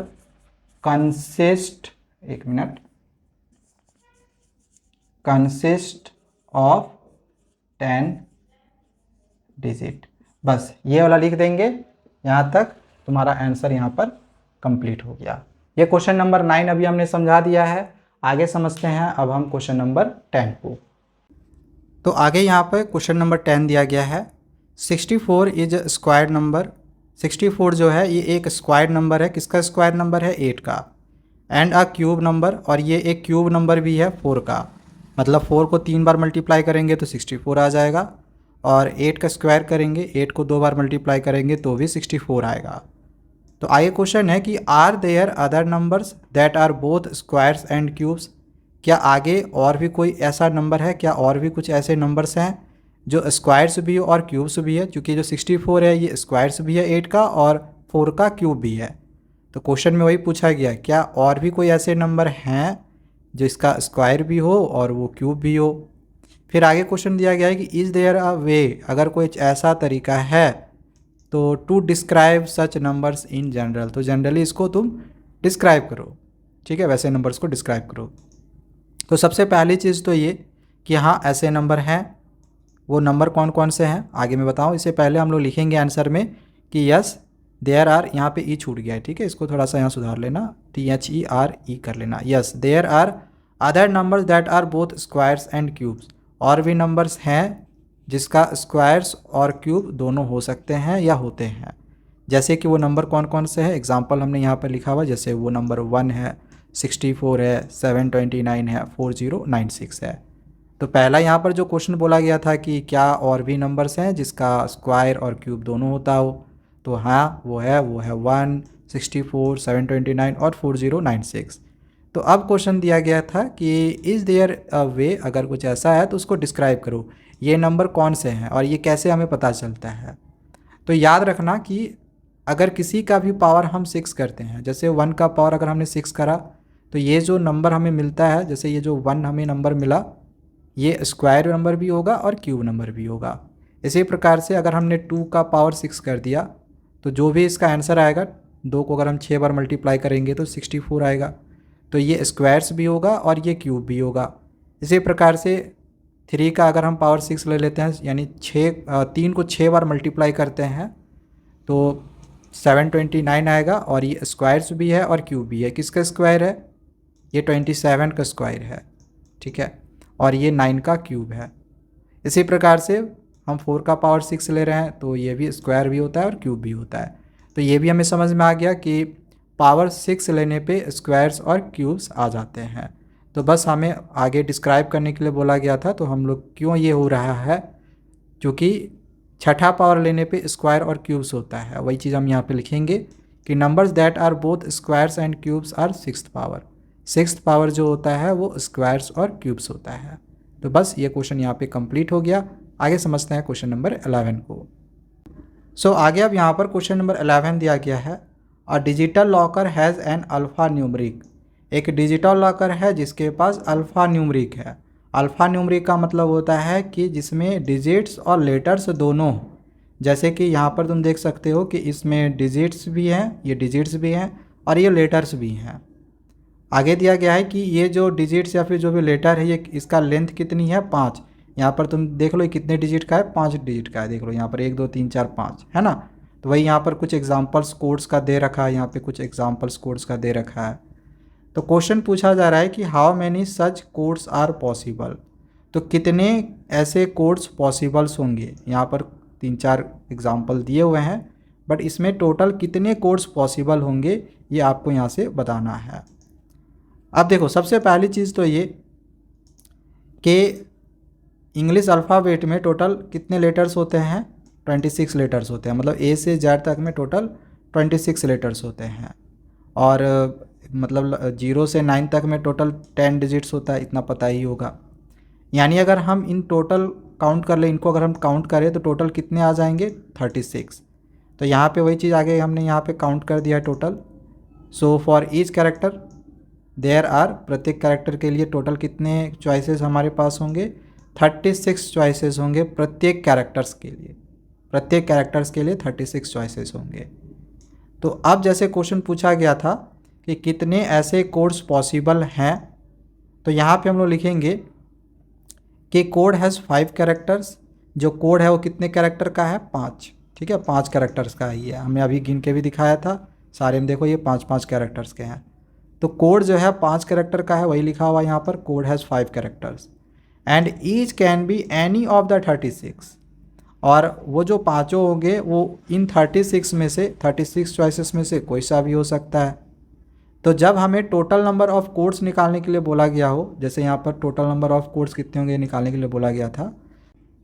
कंसिस्ट, एक मिनट, कंसिस्ट ऑफ 10 डिजिट। बस ये वाला लिख देंगे, यहाँ तक तुम्हारा आंसर यहाँ पर कंप्लीट हो गया। ये क्वेश्चन नंबर 9 अभी हमने समझा दिया है। आगे समझते हैं अब हम क्वेश्चन नंबर 10 को। तो आगे यहाँ पर क्वेश्चन नंबर 10 दिया गया है, 64 इज स्क्वायर नंबर। 64 जो है ये एक स्क्वायर नंबर है, किसका स्क्वायर नंबर है, 8 का, एंड अ क्यूब नंबर, और ये एक क्यूब नंबर भी है 4 का। मतलब 4 को 3 बार मल्टीप्लाई करेंगे तो 64 आ जाएगा, और 8 का स्क्वायर करेंगे, 8 को 2 बार मल्टीप्लाई करेंगे तो भी 64 आएगा। तो आगे क्वेश्चन है कि are there other numbers that are both squares and cubes, क्या आगे और भी कोई ऐसा नंबर है, क्या और भी कुछ ऐसे नंबर्स हैं जो स्क्वायर्स भी हो और क्यूब्स भी है, क्योंकि जो 64 है ये स्क्वायर्स भी है 8 का और 4 का क्यूब भी है। तो क्वेश्चन में वही पूछा गया, क्या और भी कोई ऐसे नंबर हैं जो इसका स्क्वायर भी हो और वो क्यूब भी हो। फिर आगे क्वेश्चन दिया गया है कि इज़ देयर अ वे, अगर कोई ऐसा तरीका है तो to describe such numbers in general, तो जनरली इसको तुम डिस्क्राइब करो। ठीक है, वैसे नंबर्स को डिस्क्राइब करो। तो सबसे पहली चीज़ तो ये कि हाँ ऐसे नंबर हैं, वो नंबर कौन कौन से हैं आगे मैं बताऊँ। इससे पहले हम लोग लिखेंगे आंसर में कि यस देयर आर, यहाँ पे ई छूट गया है, ठीक है, इसको थोड़ा सा यहाँ सुधार लेना, THERE कर लेना। Yes there are other numbers that are both squares and cubes, और भी नंबर्स हैं जिसका स्क्वायर्स और क्यूब दोनों हो सकते हैं या होते हैं। जैसे कि वो नंबर कौन कौन से है, एग्जाम्पल हमने यहाँ पर लिखा हुआ, जैसे वो नंबर 1 है, 64 है, 729 है, 4096 है। तो पहला यहाँ पर जो क्वेश्चन बोला गया था कि क्या और भी नंबर्स हैं जिसका स्क्वायर और क्यूब दोनों होता हो, तो हाँ वो है 1, 64, 729 और 4096। तो अब क्वेश्चन दिया गया था कि इज़ देयर अ वे, अगर कुछ ऐसा है तो उसको डिस्क्राइब करो, ये नंबर कौन से हैं और ये कैसे हमें पता चलता है। तो याद रखना कि अगर किसी का भी पावर हम 6 करते हैं, जैसे 1 का पावर अगर हमने 6 करा, तो ये जो नंबर हमें मिलता है, जैसे ये जो 1 हमें नंबर मिला, ये स्क्वायर नंबर भी होगा और क्यूब नंबर भी होगा। इसी प्रकार से अगर हमने 2 का पावर 6 कर दिया, तो जो भी इसका आंसर आएगा, 2 को अगर हम 6 बार मल्टीप्लाई करेंगे तो 64 आएगा। तो ये स्क्वायर्स भी होगा और ये क्यूब भी होगा। इसी प्रकार से 3 का अगर हम पावर 6 ले लेते हैं, यानी 3 को 6 बार मल्टीप्लाई करते हैं तो 729 आएगा, और ये स्क्वायर्स भी है और क्यूब भी है। किसका स्क्वायर है, ये 27 का स्क्वायर है, ठीक है, और ये 9 का क्यूब है। इसी प्रकार से हम 4 का पावर 6 ले रहे हैं, तो ये भी स्क्वायर भी होता है और क्यूब भी होता है। तो ये भी हमें समझ में आ गया कि पावर 6 लेने पे स्क्वायर्स और क्यूब्स आ जाते हैं। तो बस हमें आगे डिस्क्राइब करने के लिए बोला गया था, तो हम लोग क्यों ये हो रहा है, क्योंकि छठा पावर लेने पे स्क्वायर और क्यूब्स होता है। वही चीज़ हम यहाँ पे लिखेंगे कि numbers that are both squares and cubes are sixth power. Sixth power जो होता है वो स्क्वायर्स और क्यूब्स होता है। तो बस ये क्वेश्चन यहाँ पे कंप्लीट हो गया। आगे समझते हैं क्वेश्चन नंबर 11 को। सो आगे अब यहाँ पर क्वेश्चन नंबर 11 दिया गया है, a digital locker has an alpha numeric. एक डिजिटल लॉकर है जिसके पास अल्फ़ा न्यूमरिक है। अल्फ़ा न्यूमरिक का मतलब होता है कि जिसमें डिजिट्स और लेटर्स दोनों, जैसे कि यहाँ पर तुम देख सकते हो कि इसमें डिजिट्स भी हैं, ये डिजिट्स भी हैं और ये लेटर्स भी हैं। आगे दिया गया है कि ये जो डिजिट्स या फिर जो भी लेटर है, ये इसका लेंथ कितनी है, 5। यहाँ पर तुम देख लो ये कितने डिजिट का है, 5 डिजिट का है। देख लो यहाँ पर 1 2 3 4 5 है ना। तो वही यहाँ पर कुछ एग्जाम्पल्स कोड्स का दे रखा है, यहाँ पे कुछ एग्जाम्पल्स कोड्स का दे रखा है। तो क्वेश्चन पूछा जा रहा है कि how many such codes are possible. तो कितने ऐसे कोड्स पॉसिबल्स होंगे। यहाँ पर 3-4 एग्जाम्पल दिए हुए हैं, बट इसमें टोटल कितने कोड्स पॉसिबल होंगे ये आपको यहाँ से बताना है। अब देखो सबसे पहली चीज़ तो ये कि इंग्लिश अल्फ़ाबेट में टोटल कितने लेटर्स होते हैं, 26 लेटर्स होते हैं। मतलब ए से जेड तक में टोटल 26 लेटर्स होते हैं। और मतलब 0 से 9 तक में टोटल 10 डिजिट्स होता है, इतना पता ही होगा। यानी अगर हम इन टोटल काउंट कर लें, इनको अगर हम काउंट करें तो टोटल कितने आ जाएंगे, 36। तो यहाँ पे वही चीज़ आगे हमने यहाँ पे काउंट कर दिया total. So for each character there are, प्रत्येक कैरेक्टर के लिए टोटल कितने चॉइसेस हमारे पास होंगे, 36 चॉइसेस होंगे प्रत्येक कैरेक्टर्स के लिए। प्रत्येक कैरेक्टर्स के लिए 36 चॉइसेस होंगे। तो अब जैसे क्वेश्चन पूछा गया था कि कितने ऐसे कोड्स पॉसिबल हैं, तो यहाँ पे हम लोग लिखेंगे कि कोड हैज़ 5 कैरेक्टर्स। जो कोड है वो कितने कैरेक्टर का है, 5। ठीक है, 5 कैरेक्टर्स का ही है। हमने अभी गिन के भी दिखाया था, सारे में देखो ये 5-5 कैरेक्टर्स के हैं। तो कोड जो है 5 कैरेक्टर का है, वही लिखा हुआ यहाँ पर, code has 5 characters and each can be any of the 36। और वो जो पाँचों होंगे वो इन 36 में से, 36 चॉइसेस में से कोई सा भी हो सकता है। तो जब हमें टोटल नंबर ऑफ़ कोड्स निकालने के लिए बोला गया हो, जैसे यहाँ पर टोटल नंबर ऑफ़ कोड्स कितने होंगे निकालने के लिए बोला गया था,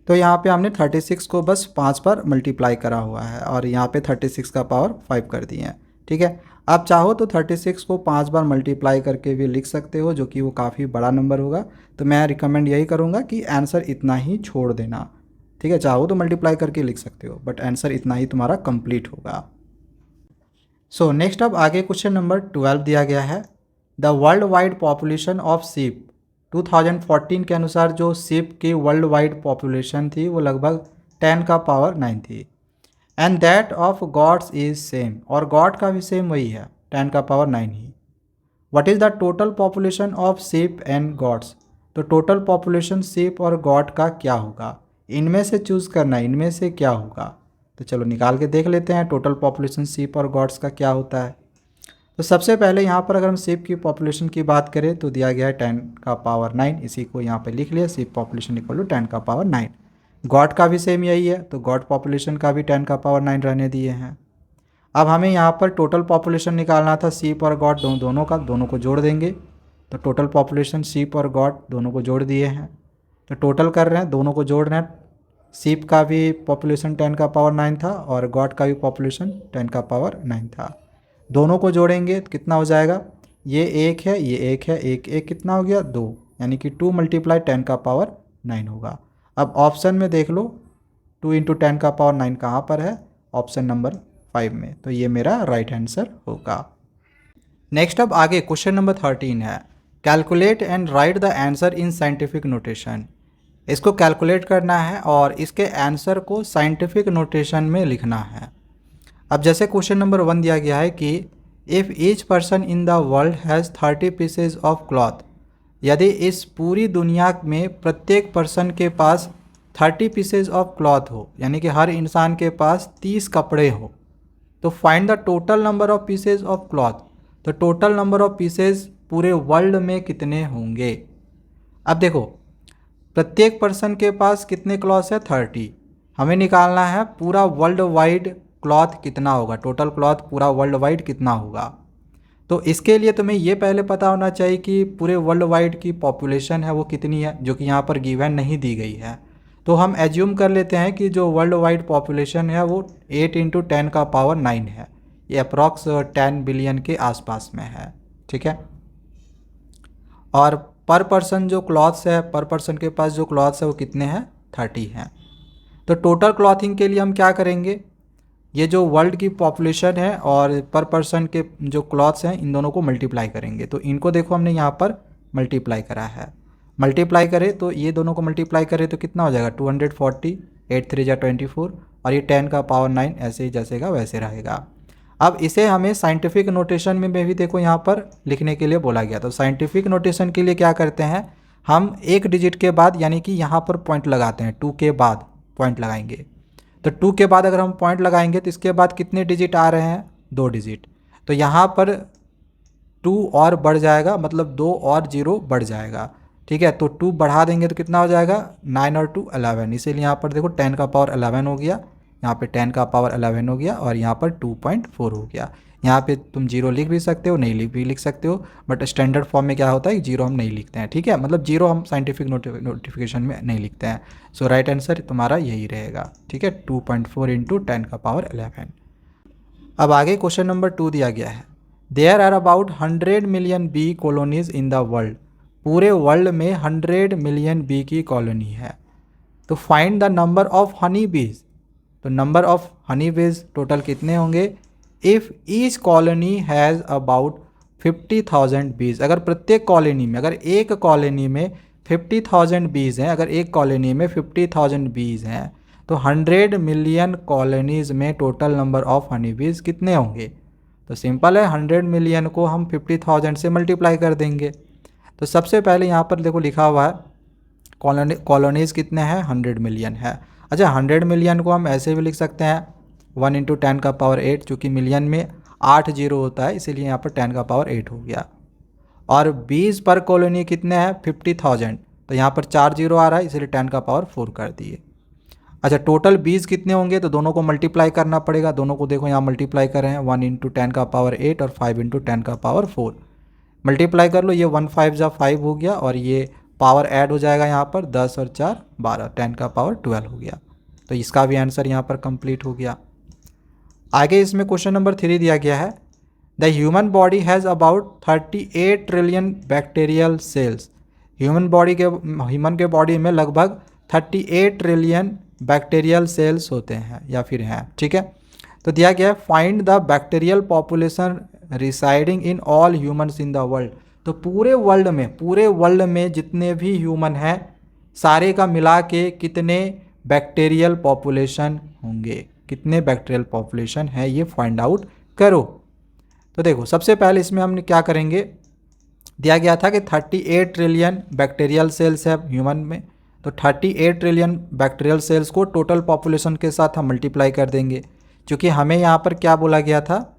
तो यहाँ पे हमने 36 को बस 5 पर मल्टीप्लाई करा हुआ है और यहाँ पे 36 का पावर 5 कर दिए हैं। ठीक है, आप चाहो तो 36 को 5 बार मल्टीप्लाई करके भी लिख सकते हो, जो कि वो काफ़ी बड़ा नंबर होगा। तो मैं रिकमेंड यही करूँगा कि आंसर इतना ही छोड़ देना। ठीक है, चाहो तो मल्टीप्लाई करके लिख सकते हो, बट आंसर इतना ही तुम्हारा कंप्लीट होगा। सो नेक्स्ट अब आगे क्वेश्चन नंबर 12 दिया गया है, the world wide population of सीप। 2014 के अनुसार जो सीप की वर्ल्ड वाइड पॉपुलेशन थी वो लगभग 10 का पावर 9 थी। And that of goats is same, और गॉड का भी सेम वही है, 10 का पावर 9 ही। What is the total population of sheep and goats. तो टोटल पॉपुलेशन सीप और गॉड का क्या होगा, इनमें से चूज़ करना है, इनमें से क्या होगा। तो चलो निकाल के देख लेते हैं टोटल पॉपुलेशन सीप और गॉड्स का क्या होता है। तो सबसे पहले यहाँ पर अगर हम सीप की पॉपुलेशन की बात करें तो दिया गया है 10 का पावर 9, इसी को यहाँ पे लिख लिया, सीप पॉपुलेशन इक्वल टू 10 का पावर 9। गॉड का भी सेम यही है, तो गॉड पॉपुलेशन का भी 10 का पावर 9 रहने दिए हैं। अब हमें यहाँ पर टोटल पॉपुलेशन निकालना था शीप और गॉट दोनों का, दोनों को जोड़ देंगे। तो टोटल पॉपुलेशन शीप और गॉट दोनों को जोड़ दिए हैं, तो टोटल कर रहे हैं, दोनों को जोड़ रहे हैं। शीप का भी पॉपुलेशन 10 का पावर 9 था और गॉट का भी पॉपुलेशन 10 का पावर 9 था। दोनों को जोड़ेंगे तो कितना हो जाएगा, ये एक है, ये एक है, एक एक कितना हो गया 2, यानी कि 2 × 10 का पावर 9 होगा। अब ऑप्शन में देख लो 2 × 10 का पावर 9 कहाँ पर है, ऑप्शन नंबर 5 में, तो ये मेरा राइट आंसर होगा। नेक्स्ट अब आगे क्वेश्चन नंबर 13 है, calculate and right the answer in scientific notation. इसको कैलकुलेट करना है और इसके आंसर को साइंटिफिक नोटेशन में लिखना है। अब जैसे क्वेश्चन नंबर 1 दिया गया है कि if each person in the world has 30 pieces of cloth, यदि इस पूरी दुनिया में प्रत्येक पर्सन के पास 30 पीसेज ऑफ क्लॉथ हो, यानी कि हर इंसान के पास 30 कपड़े हो, तो find the total number of pieces of cloth. तो टोटल नंबर ऑफ पीसेज पूरे वर्ल्ड में कितने होंगे। अब देखो प्रत्येक पर्सन के पास कितने क्लॉथ्स है 30, हमें निकालना है पूरा वर्ल्ड वाइड क्लॉथ कितना होगा, टोटल क्लॉथ पूरा वर्ल्ड वाइड कितना होगा। तो इसके लिए तुम्हें ये पहले पता होना चाहिए कि पूरे वर्ल्ड वाइड की पॉपुलेशन है वो कितनी है, जो कि यहाँ पर गिवन नहीं दी गई है। तो हम एज्यूम कर लेते हैं कि जो वर्ल्ड वाइड पॉपुलेशन है वो 8 × 10 का पावर 9 है, ये अप्रॉक्स 10 बिलियन के आसपास में है, ठीक है। और पर पर्सन जो क्लॉथ्स है, पर पर्सन के पास जो क्लॉथ्स है वो कितने हैं 30 हैं। तो टोटल क्लॉथिंग के लिए हम क्या करेंगे, ये जो वर्ल्ड की पॉपुलेशन है और पर पर्सन के जो क्लॉथ्स हैं इन दोनों को मल्टीप्लाई करेंगे। तो इनको देखो हमने यहाँ पर मल्टीप्लाई करा है, मल्टीप्लाई करें तो ये दोनों को मल्टीप्लाई करें तो कितना हो जाएगा 240, 8 3 = 24 और ये 10 का पावर 9 ऐसे ही जैसेगा वैसे रहेगा। अब इसे हमें साइंटिफिक नोटेशन में भी देखो यहाँ पर लिखने के लिए बोला गया। तो साइंटिफिक नोटेशन के लिए क्या करते हैं, हम एक डिजिट के बाद यानी कि यहाँ पर पॉइंट लगाते हैं, 2 के बाद पॉइंट लगाएंगे। तो 2 के बाद अगर हम पॉइंट लगाएंगे तो इसके बाद कितने डिजिट आ रहे हैं 2 डिजिट, तो यहाँ पर 2 और बढ़ जाएगा, मतलब 2 और 0 बढ़ जाएगा, ठीक है। तो 2 बढ़ा देंगे तो कितना हो जाएगा 9 और 2 11, इसीलिए यहाँ पर देखो 10 का पावर 11 हो गया, यहाँ पे 10 का पावर 11 हो गया और यहाँ पर 2.4 हो गया। यहाँ पे तुम 0 लिख भी सकते हो, नहीं भी लिख सकते हो, बट स्टैंडर्ड फॉर्म में क्या होता है 0 हम नहीं लिखते हैं, ठीक है, मतलब 0 हम साइंटिफिक नोटिफिकेशन में नहीं लिखते हैं। सो राइट आंसर तुम्हारा यही रहेगा, ठीक है, 2.4 × 10 का पावर 11। अब आगे क्वेश्चन नंबर 2 दिया गया है, there are about 100 million bee colonies in the world. पूरे वर्ल्ड में 100 मिलियन बी की कॉलोनी है, तो find the number of honey bees. तो number of honey bees total कितने होंगे, if each colony has about 50,000 bees. अगर प्रत्येक कॉलोनी में, अगर एक कॉलोनी में 50,000 बीज हैं, अगर एक कॉलोनी में 50,000 बीज हैं, तो 100 मिलियन कॉलोनीज़ में टोटल नंबर ऑफ हनी बीज कितने होंगे। तो सिंपल है, 100 मिलियन को हम 50,000 से मल्टीप्लाई कर देंगे। तो सबसे पहले यहाँ पर देखो लिखा हुआ है कॉलोनीज़ कितने हैं 100 मिलियन है। अच्छा 100 मिलियन को हम ऐसे भी लिख सकते हैं 1 × 10 का पावर 8, चूँकि मिलियन में 8 0 होता है इसीलिए यहाँ पर 10 का पावर 8 हो गया। और 20 पर कॉलोनी कितने हैं 50,000, तो यहाँ पर 4 0 आ रहा है इसलिए 10 का पावर 4 कर दिए। अच्छा टोटल 20 कितने होंगे, तो दोनों को मल्टीप्लाई करना पड़ेगा, दोनों को देखो यहाँ मल्टीप्लाई कर रहे हैं 1 × 10 का पावर 8 और 5 × 10 का पावर 4, मल्टीप्लाई कर लो, ये 1 5 × 5 हो गया और ये पावर ऐड हो जाएगा यहाँ पर 10 और 4 12, 10 का पावर 12 हो गया। तो इसका भी आंसर यहाँ पर कंप्लीट हो गया। आगे इसमें क्वेश्चन नंबर 3 दिया गया है, the human body has about 38 trillion bacterial cells. Human के बॉडी में लगभग 38 ट्रिलियन बैक्टीरियल सेल्स होते हैं या फिर हैं, ठीक है। तो दिया गया है find the bacterial population residing in all humans in the world. तो पूरे वर्ल्ड में जितने भी ह्यूमन हैं सारे का मिला के कितने बैक्टीरियल पॉपुलेशन होंगे, कितने बैक्टीरियल पॉपुलेशन है ये फाइंड आउट करो। तो देखो सबसे पहले इसमें हमने क्या करेंगे, दिया गया था कि 38 ट्रिलियन बैक्टीरियल सेल्स है ह्यूमन में, तो 38 ट्रिलियन बैक्टीरियल सेल्स को टोटल पॉपुलेशन के साथ हम मल्टीप्लाई कर देंगे, क्योंकि हमें यहाँ पर क्या बोला गया था,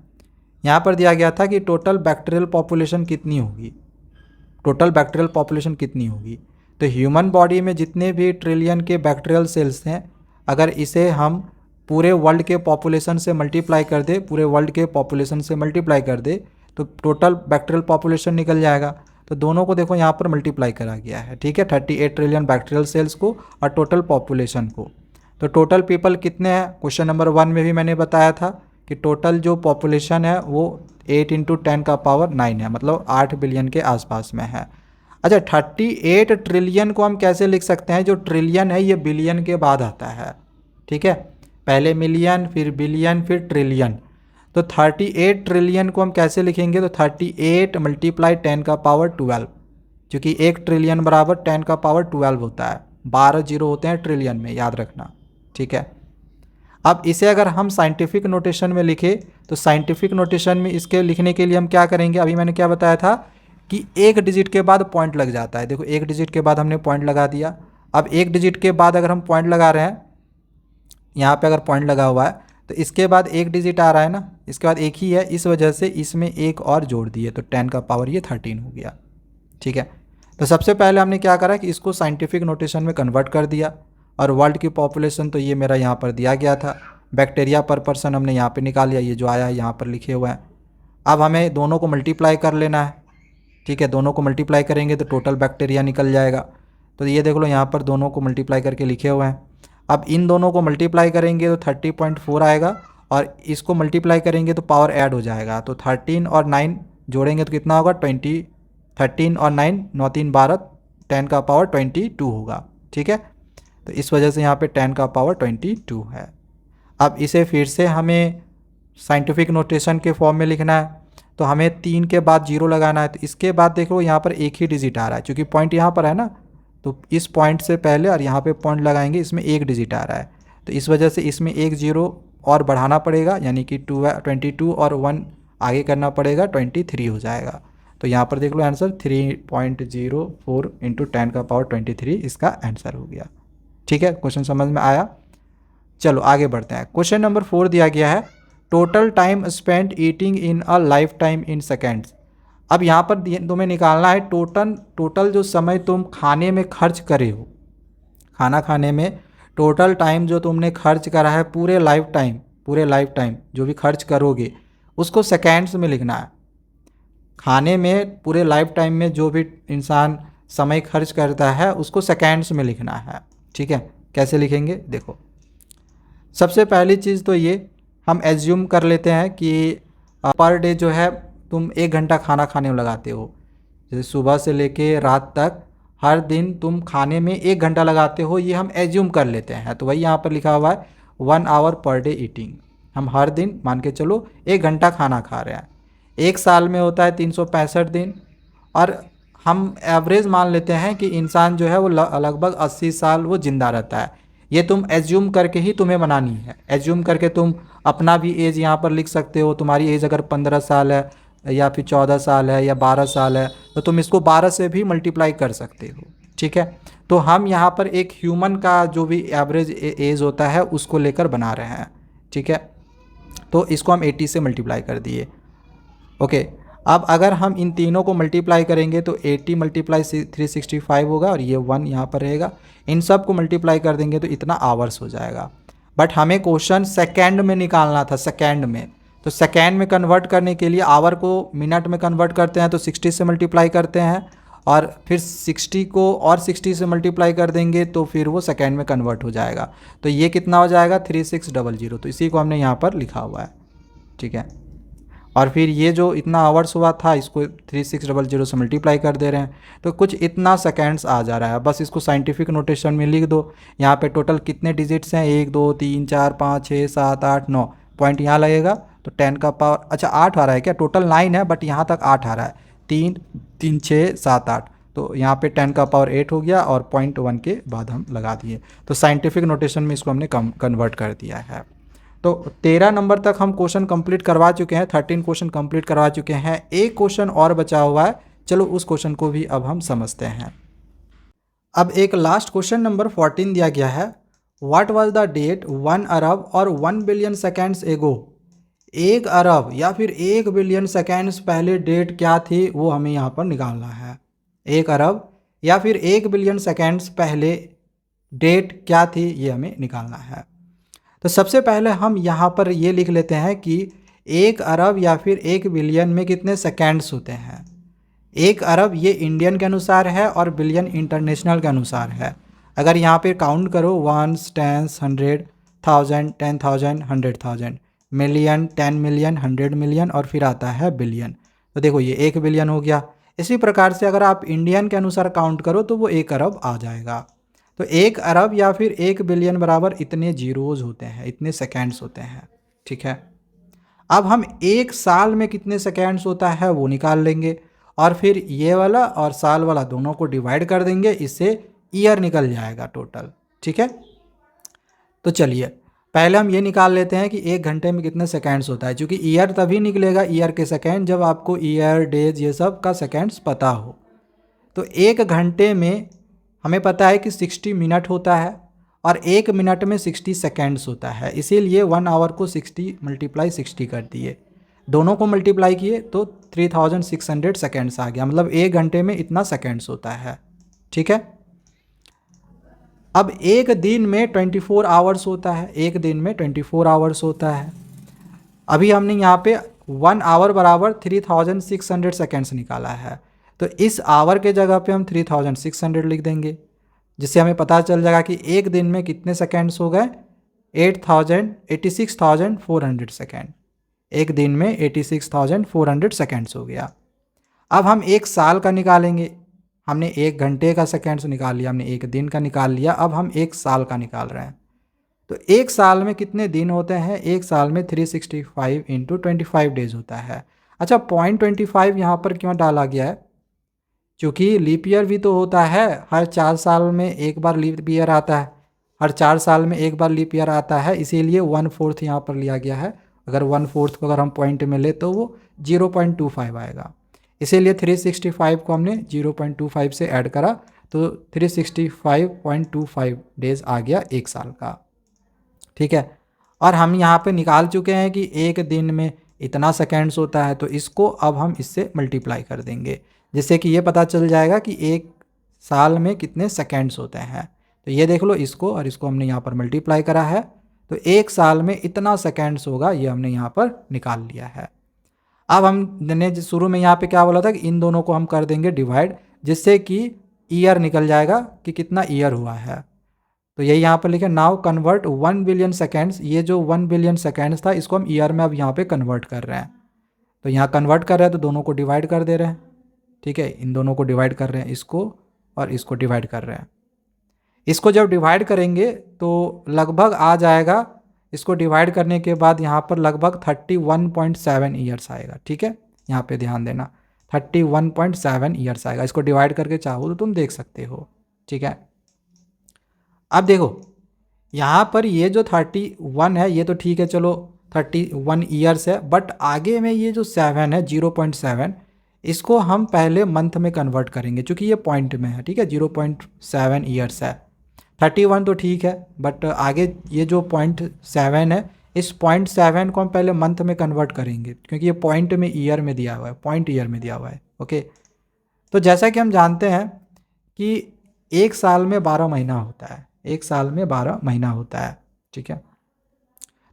यहाँ पर दिया गया था कि टोटल बैक्टीरियल पॉपुलेशन कितनी होगी, टोटल बैक्टीरियल पॉपुलेशन कितनी होगी। तो ह्यूमन बॉडी में जितने भी ट्रिलियन के बैक्टीरियल सेल्स हैं, अगर इसे हम पूरे वर्ल्ड के पॉपुलेशन से मल्टीप्लाई कर दे, पूरे वर्ल्ड के पॉपुलेशन से मल्टीप्लाई कर दे तो टोटल बैक्टीरियल पॉपुलेशन निकल जाएगा। तो दोनों को देखो यहाँ पर मल्टीप्लाई करा गया है, ठीक है, 38 ट्रिलियन बैक्टीरियल सेल्स को और टोटल पॉपुलेशन को। तो टोटल पीपल कितने हैं, क्वेश्चन नंबर 1 में भी मैंने बताया था कि टोटल जो पॉपुलेशन है वो 8 × 10⁹ है, मतलब 8 बिलियन के आसपास में है। अच्छा, 38 ट्रिलियन को हम कैसे लिख सकते हैं, जो ट्रिलियन है ये बिलियन के बाद आता है, ठीक है, पहले मिलियन फिर बिलियन फिर ट्रिलियन। तो 38 ट्रिलियन को हम कैसे लिखेंगे, तो 38 × 10⁻12, क्योंकि 1 ट्रिलियन बराबर 10⁻12 होता है, 12 जीरो होते हैं ट्रिलियन में, याद रखना, ठीक है। अब इसे अगर हम साइंटिफिक नोटेशन में लिखें तो साइंटिफिक नोटेशन में इसके लिखने के लिए हम क्या करेंगे, अभी मैंने क्या बताया था कि एक डिजिट के बाद पॉइंट लग जाता है। देखो एक डिजिट के बाद हमने पॉइंट लगा दिया। अब एक डिजिट के बाद अगर हम पॉइंट लगा रहे हैं, यहाँ पे अगर पॉइंट लगा हुआ है तो इसके बाद एक डिजिट आ रहा है ना, इसके बाद एक ही है, इस वजह से इसमें एक और जोड़ दिए तो 10 का पावर ये 13 हो गया, ठीक है। तो सबसे पहले हमने क्या करा कि इसको साइंटिफिक नोटेशन में कन्वर्ट कर दिया और वर्ल्ड की पॉपुलेशन तो ये मेरा यहाँ पर दिया गया था, बैक्टीरिया पर पर्सन हमने यहाँ पे निकाल लिया, ये जो आया है यहाँ पर लिखे हुए हैं। अब हमें दोनों को मल्टीप्लाई कर लेना है, ठीक है, दोनों को मल्टीप्लाई करेंगे तो टोटल बैक्टीरिया निकल जाएगा। तो ये देख लो यहाँ पर दोनों को मल्टीप्लाई करके लिखे हुए हैं। अब इन दोनों को मल्टीप्लाई करेंगे तो 30.4 आएगा और इसको मल्टीप्लाई करेंगे तो पावर ऐड हो जाएगा, तो 13 और 9 जोड़ेंगे तो कितना होगा 20, 13 और 9 9 3 12, 10 का पावर 22 होगा, ठीक है। तो इस वजह से यहाँ पे 10 का पावर 22 है। अब इसे फिर से हमें साइंटिफिक नोटेशन के फॉर्म में लिखना है, तो हमें 3 के बाद 0 लगाना है। तो इसके बाद देखो यहाँ पर एक ही डिजिट आ रहा है, क्योंकि पॉइंट यहाँ पर है ना, तो इस पॉइंट से पहले और यहाँ पे पॉइंट लगाएंगे, इसमें एक डिजिट आ रहा है, तो इस वजह से इसमें एक 0 और बढ़ाना पड़ेगा, यानी कि 22 और 1 आगे करना पड़ेगा, 23 हो जाएगा। तो यहाँ पर देख लो आंसर 3.04 × 10 का पावर 23 इसका आंसर हो गया, ठीक है। क्वेश्चन समझ में आया। चलो आगे बढ़ते हैं। क्वेश्चन नंबर 4 दिया गया है, total time spent eating in a life time in seconds. अब यहाँ पर तुम्हें निकालना है टोटल जो समय तुम खाने में खर्च करे हो, खाना खाने में टोटल टाइम जो तुमने खर्च करा है पूरे लाइफ टाइम जो भी खर्च करोगे उसको सेकेंड्स में लिखना है। खाने में पूरे लाइफ टाइम में जो भी इंसान समय खर्च करता है उसको सेकेंड्स में लिखना है, ठीक है। कैसे लिखेंगे देखो, सबसे पहली चीज़ तो ये हम एज्यूम कर लेते हैं कि पर डे जो है तुम 1 घंटा खाना खाने में लगाते हो, जैसे सुबह से लेके रात तक हर दिन तुम खाने में 1 घंटा लगाते हो, ये हम एज्यूम कर लेते हैं। तो वही यहाँ पर लिखा हुआ है 1 आवर पर डे ईटिंग, हम हर दिन मान के चलो 1 घंटा खाना खा रहे हैं। एक साल में होता है 365 दिन, और हम एवरेज मान लेते हैं कि इंसान जो है वो लगभग 80 साल वो ज़िंदा रहता है। ये तुम एज्यूम करके ही तुम्हें बनानी है, एज्यूम करके तुम अपना भी एज यहाँ पर लिख सकते हो। तुम्हारी एज अगर 15 साल है या फिर 14 साल है या 12 साल है तो तुम इसको 12 से भी मल्टीप्लाई कर सकते हो, ठीक है। तो हम यहाँ पर एक ह्यूमन का जो भी एवरेज एज होता है उसको लेकर बना रहे हैं, ठीक है। तो इसको हम 80 से मल्टीप्लाई कर दिए, ओके। अब अगर हम इन तीनों को मल्टीप्लाई करेंगे तो 80 × 365 होगा और ये 1 यहाँ पर रहेगा। इन सब को मल्टीप्लाई कर देंगे तो इतना आवर्स हो जाएगा। बट हमें क्वेश्चन सेकेंड में निकालना था, सेकेंड में। तो सेकेंड में कन्वर्ट करने के लिए आवर को मिनट में कन्वर्ट करते हैं तो 60 से मल्टीप्लाई करते हैं और फिर 60 को और 60 से मल्टीप्लाई कर देंगे तो फिर वो सेकेंड में कन्वर्ट हो जाएगा। तो ये कितना हो जाएगा 3600, तो इसी को हमने यहाँ पर लिखा हुआ है, ठीक है। और फिर ये जो इतना आवर्स हुआ था इसको 3600 से मल्टीप्लाई कर दे रहे हैं तो कुछ इतना सेकेंड्स आ जा रहा है। बस इसको साइंटिफिक नोटेशन में लिख दो। यहाँ पे टोटल कितने डिजिट्स हैं, 1 2 3 4 5 6 7 8 9, पॉइंट यहाँ लगेगा तो 10 का पावर, अच्छा 8 आ रहा है क्या, टोटल 9 है बट यहाँ तक 8 आ रहा है, 3 3 6 7 8, तो यहाँ पे 10 का पावर 8 हो गया और 0.1 के बाद हम लगा दिए। तो साइंटिफिक नोटेशन में इसको हमने कन्वर्ट कर दिया है। तो 13 नंबर तक हम क्वेश्चन कंप्लीट करवा चुके हैं, 13 क्वेश्चन कंप्लीट करवा चुके हैं। एक क्वेश्चन और बचा हुआ है, चलो उस क्वेश्चन को भी अब हम समझते हैं। अब एक लास्ट क्वेश्चन नंबर 14 दिया गया है, व्हाट वाज द डेट 1 अरब और 1 बिलियन सेकेंड्स एगो। 1 अरब या फिर 1 बिलियन सेकेंड्स पहले डेट क्या थी वो हमें यहाँ पर निकालना है। 1 अरब या फिर 1 बिलियन सेकेंड्स पहले डेट क्या थी ये हमें निकालना है। तो सबसे पहले हम यहाँ पर ये लिख लेते हैं कि 1 अरब या फिर 1 बिलियन में कितने सेकेंड्स होते हैं। 1 अरब ये इंडियन के अनुसार है और बिलियन इंटरनेशनल के अनुसार है। अगर यहाँ पे काउंट करो 1s 10s 100 1000 10,000 100,000 million 10 million 100 million और फिर आता है बिलियन। तो देखो ये 1 बिलियन हो गया। इसी प्रकार से अगर आप इंडियन के अनुसार काउंट करो तो वो 1 अरब आ जाएगा। तो 1 अरब या फिर 1 बिलियन बराबर इतने जीरोज़ होते हैं, इतने सेकेंड्स होते हैं। ठीक है, अब हम 1 साल में कितने सेकेंड्स होता है वो निकाल लेंगे और फिर ये वाला और साल वाला दोनों को डिवाइड कर देंगे, इससे ईयर निकल जाएगा टोटल। ठीक है, तो चलिए पहले हम ये निकाल लेते हैं कि 1 घंटे में कितने सेकेंड्स होता है, क्योंकि ईयर तभी निकलेगा, ईयर के सेकेंड, जब आपको ईयर डेज ये सब का सेकेंड्स पता हो। तो 1 घंटे में हमें पता है कि 60 मिनट होता है और 1 मिनट में 60 सेकेंड्स होता है, इसीलिए 1 आवर को 60 × 60 कर दिए, दोनों को मल्टीप्लाई किए तो 3600 सेकेंड्स आ गया, मतलब 1 घंटे में इतना सेकेंड्स होता है। ठीक है, अब एक दिन में 24 आवर्स होता है, एक दिन में 24 आवर्स होता है। अभी हमने यहाँ पे 1 आवर बराबर 3600 सेकेंड्स निकाला है, तो इस आवर के जगह पे हम 3600 लिख देंगे, जिससे हमें पता चल जाएगा कि एक दिन में कितने सेकेंड्स हो गए, 86,400 सेकेंड। एक दिन में 86,400 सेकेंड्स हो गया। अब हम 1 साल का निकालेंगे, हमने 1 घंटे का सेकेंड्स निकाल लिया, हमने 1 दिन का निकाल लिया, अब हम 1 साल का निकाल रहे हैं। तो 1 साल में कितने दिन होते हैं, 1 साल में 365 × 25 डेज होता है। अच्छा, 0.25 यहाँ पर क्यों डाला गया है, क्योंकि लीप ईयर भी तो होता है, हर 4 साल में एक बार लीप ईयर आता है, हर 4 साल में एक बार लीप ईयर आता है, इसीलिए 1/4 यहाँ पर लिया गया है। अगर 1/4 को अगर हम पॉइंट में ले तो वो 0.25 आएगा, इसीलिए 365 को हमने 0.25 से ऐड करा तो 365.25 डेज आ गया 1 साल का। ठीक है, और हम यहाँ पे निकाल चुके हैं कि एक दिन में इतना सेकेंड्स होता है, तो इसको अब हम इससे मल्टीप्लाई कर देंगे, जिससे कि ये पता चल जाएगा कि 1 साल में कितने सेकेंड्स होते हैं। तो ये देख लो, इसको और इसको हमने यहाँ पर मल्टीप्लाई करा है, तो 1 साल में इतना सेकेंड्स होगा, ये हमने यहाँ पर निकाल लिया है। अब हमने शुरू में यहाँ पे क्या बोला था कि इन दोनों को हम कर देंगे डिवाइड, जिससे कि ईयर निकल जाएगा कि कितना ईयर हुआ है। तो यही यहाँ पर लिखे, नाउ कन्वर्ट 1 बिलियन सेकेंड्स, ये जो 1 बिलियन सेकेंड्स था इसको हम ईयर में अब यहाँ पे कन्वर्ट कर रहे हैं। तो यहाँ कन्वर्ट कर रहे हैं तो दोनों को डिवाइड कर दे रहे हैं। ठीक है, इन दोनों को डिवाइड कर रहे हैं, इसको और इसको डिवाइड कर रहे हैं। इसको जब डिवाइड करेंगे तो लगभग आ जाएगा, इसको डिवाइड करने के बाद यहाँ पर लगभग 31.7 ईयर्स आएगा। ठीक है, यहाँ पे ध्यान देना, 31.7 ईयर्स आएगा। इसको डिवाइड करके चाहो तो तुम देख सकते हो। ठीक है, अब देखो यहाँ पर ये जो 31 है ये तो ठीक है, चलो 31 ईयर्स है, बट आगे में ये जो 7 है 0.7, इसको हम पहले मंथ में कन्वर्ट करेंगे, क्योंकि ये पॉइंट में है। ठीक है, 0.7 ईयर्स है, 31 तो ठीक है, बट आगे ये जो 0.7 है, इस 0.7 को हम पहले मंथ में कन्वर्ट करेंगे, क्योंकि ये पॉइंट में ईयर में दिया हुआ है, पॉइंट ईयर में दिया हुआ है। ओके, तो जैसा कि हम जानते हैं कि 1 साल में 12 महीना होता है, 1 साल में 12 महीना होता है। ठीक है,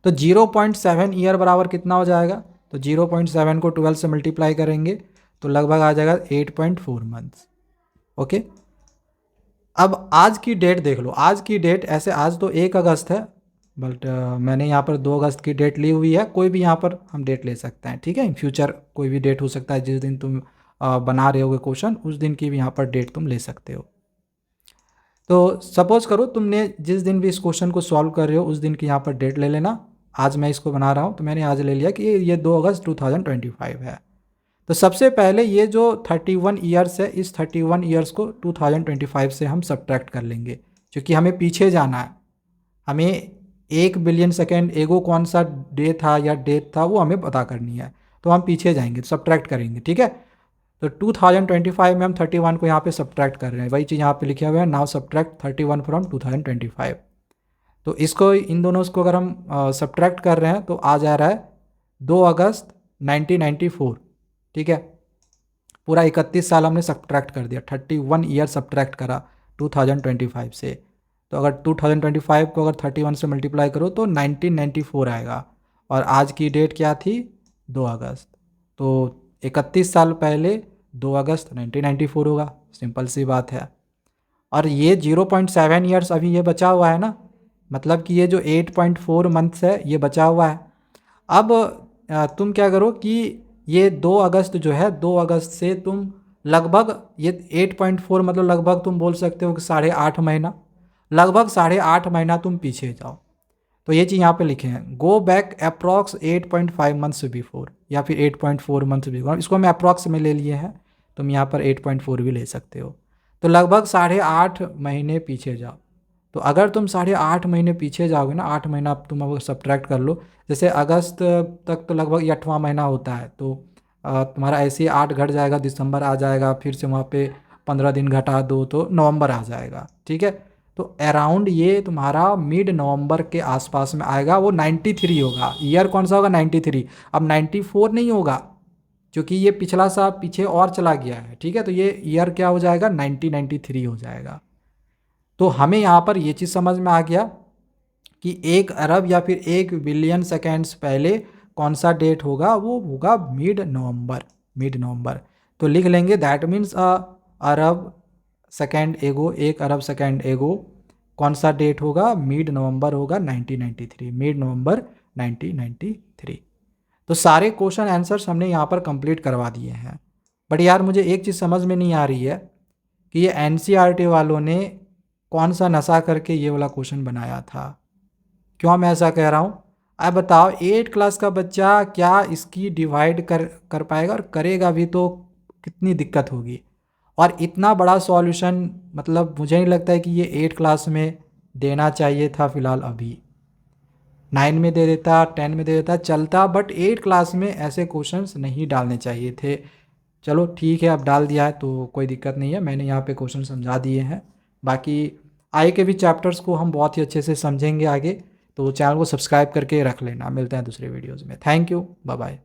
तो 0.7 ईयर बराबर कितना हो जाएगा, तो 0.7 को 12 से मल्टीप्लाई करेंगे तो लगभग आ जाएगा 8.4 मंथ्स। ओके, अब आज की डेट देख लो, आज की डेट ऐसे आज तो 1 अगस्त है, बट मैंने यहाँ पर 2 अगस्त की डेट ली हुई है, कोई भी यहाँ पर हम डेट ले सकते हैं। ठीक है, इन फ्यूचर कोई भी डेट हो सकता है, जिस दिन तुम बना रहे होगे क्वेश्चन उस दिन की भी यहाँ पर डेट तुम ले सकते हो। तो सपोज करो तुमने जिस दिन भी इस क्वेश्चन को सॉल्व कर रहे हो उस दिन की यहाँ पर डेट ले लेना। आज मैं इसको बना रहा हूँ तो मैंने आज ले लिया कि ये 2 अगस्त 2025 है। तो सबसे पहले ये जो 31 ईयर्स है, इस 31 ईयर्स को 2025 से हम सब्ट्रैक्ट कर लेंगे, क्योंकि हमें पीछे जाना है। हमें 1 बिलियन सेकेंड एगो कौन सा डे था या डेट था वो हमें पता करनी है, तो हम पीछे जाएंगे, सब्ट्रैक्ट करेंगे। ठीक है, तो 2025 में हम 31 को यहाँ पे सब्ट्रैक्ट कर रहे हैं, वही चीज़ यहाँ पे लिखा हुआ है, नाउ सब्ट्रैक्ट 31 फ्रॉम 2025। तो इसको इन दोनों को अगर हम सब्ट्रैक्ट कर रहे हैं तो आ जा रहा है 2 अगस्त 1994। ठीक है, पूरा 31 साल हमने सब्ट्रैक्ट कर दिया, 31 ईयर सब्ट्रैक्ट करा 2025 से, तो अगर 2025 को अगर 31 से मल्टीप्लाई करो तो 1994 आएगा। और आज की डेट क्या थी? 2 अगस्त। तो 31 साल पहले 2 अगस्त 1994 होगा। सिंपल सी बात है। और ये 0.7 ईयर्स अभी ये बचा हुआ है ना, मतलब कि ये जो 8.4 मंथ्स है ये बचा हुआ है। अब तुम क्या करो कि ये 2 अगस्त जो है, 2 अगस्त से तुम लगभग ये 8.4 मतलब लगभग तुम बोल सकते हो कि 8.5 महीना, लगभग 8.5 महीना तुम पीछे जाओ। तो ये चीज़ यहाँ पे लिखे हैं, go back approx 8.5 months before, या फिर 8.4 मंथ्स बिफोर। इसको हम अप्रॉक्स में ले लिए हैं, तुम यहाँ पर 8.4 भी ले सकते हो। तो लगभग 8.5 महीने पीछे जाओ। तो अगर तुम 8.5 महीने पीछे जाओगे ना, 8 महीना तुम अगर सब्ट्रैक्ट कर लो, जैसे अगस्त तक तो लगभग ये 8वां महीना होता है, तो तुम्हारा ऐसे ही 8 घट जाएगा, दिसंबर आ जाएगा, फिर से वहाँ पे 15 दिन घटा दो तो नवंबर आ जाएगा। ठीक है, तो अराउंड ये तुम्हारा मिड नवंबर के आसपास में आएगा। वो 93 होगा। ईयर कौन सा होगा? 93। अब 94 नहीं होगा, क्योंकि ये पिछला साल पीछे और चला गया है। ठीक है, तो ये ईयर क्या हो जाएगा? 1993 हो जाएगा। तो हमें यहाँ पर ये चीज़ समझ में आ गया कि 1 अरब या फिर 1 बिलियन सेकेंड्स पहले कौन सा डेट होगा? वो होगा मिड नवंबर। मिड नवंबर तो लिख लेंगे, दैट मीन्स अरब सेकेंड एगो, 1 अरब सेकेंड एगो कौन सा डेट होगा? मिड नवंबर होगा 1993, मिड नवंबर 1993। तो सारे क्वेश्चन आंसर्स हमने यहाँ पर कंप्लीट करवा दिए हैं। बट यार मुझे एक चीज़ समझ में नहीं आ रही है कि ये NCERT वालों ने कौन सा नशा करके ये वाला क्वेश्चन बनाया था। क्यों मैं ऐसा कह रहा हूँ? अब बताओ, 8 क्लास का बच्चा क्या इसकी डिवाइड कर पाएगा? और करेगा भी तो कितनी दिक्कत होगी। और इतना बड़ा सॉल्यूशन मतलब मुझे नहीं लगता है कि ये 8 क्लास में देना चाहिए था। फ़िलहाल अभी 9 में दे देता, 10 में दे देता, चलता, बट 8 क्लास में ऐसे क्वेश्चंस नहीं डालने चाहिए थे। चलो ठीक है, अब डाल दिया है तो कोई दिक्कत नहीं है। मैंने यहाँ पे क्वेश्चन समझा दिए हैं। बाकी आगे के भी चैप्टर्स को हम बहुत ही अच्छे से समझेंगे आगे। तो चैनल को सब्सक्राइब करके रख लेना। मिलते हैं दूसरे वीडियोज़ में। Thank you, bye bye.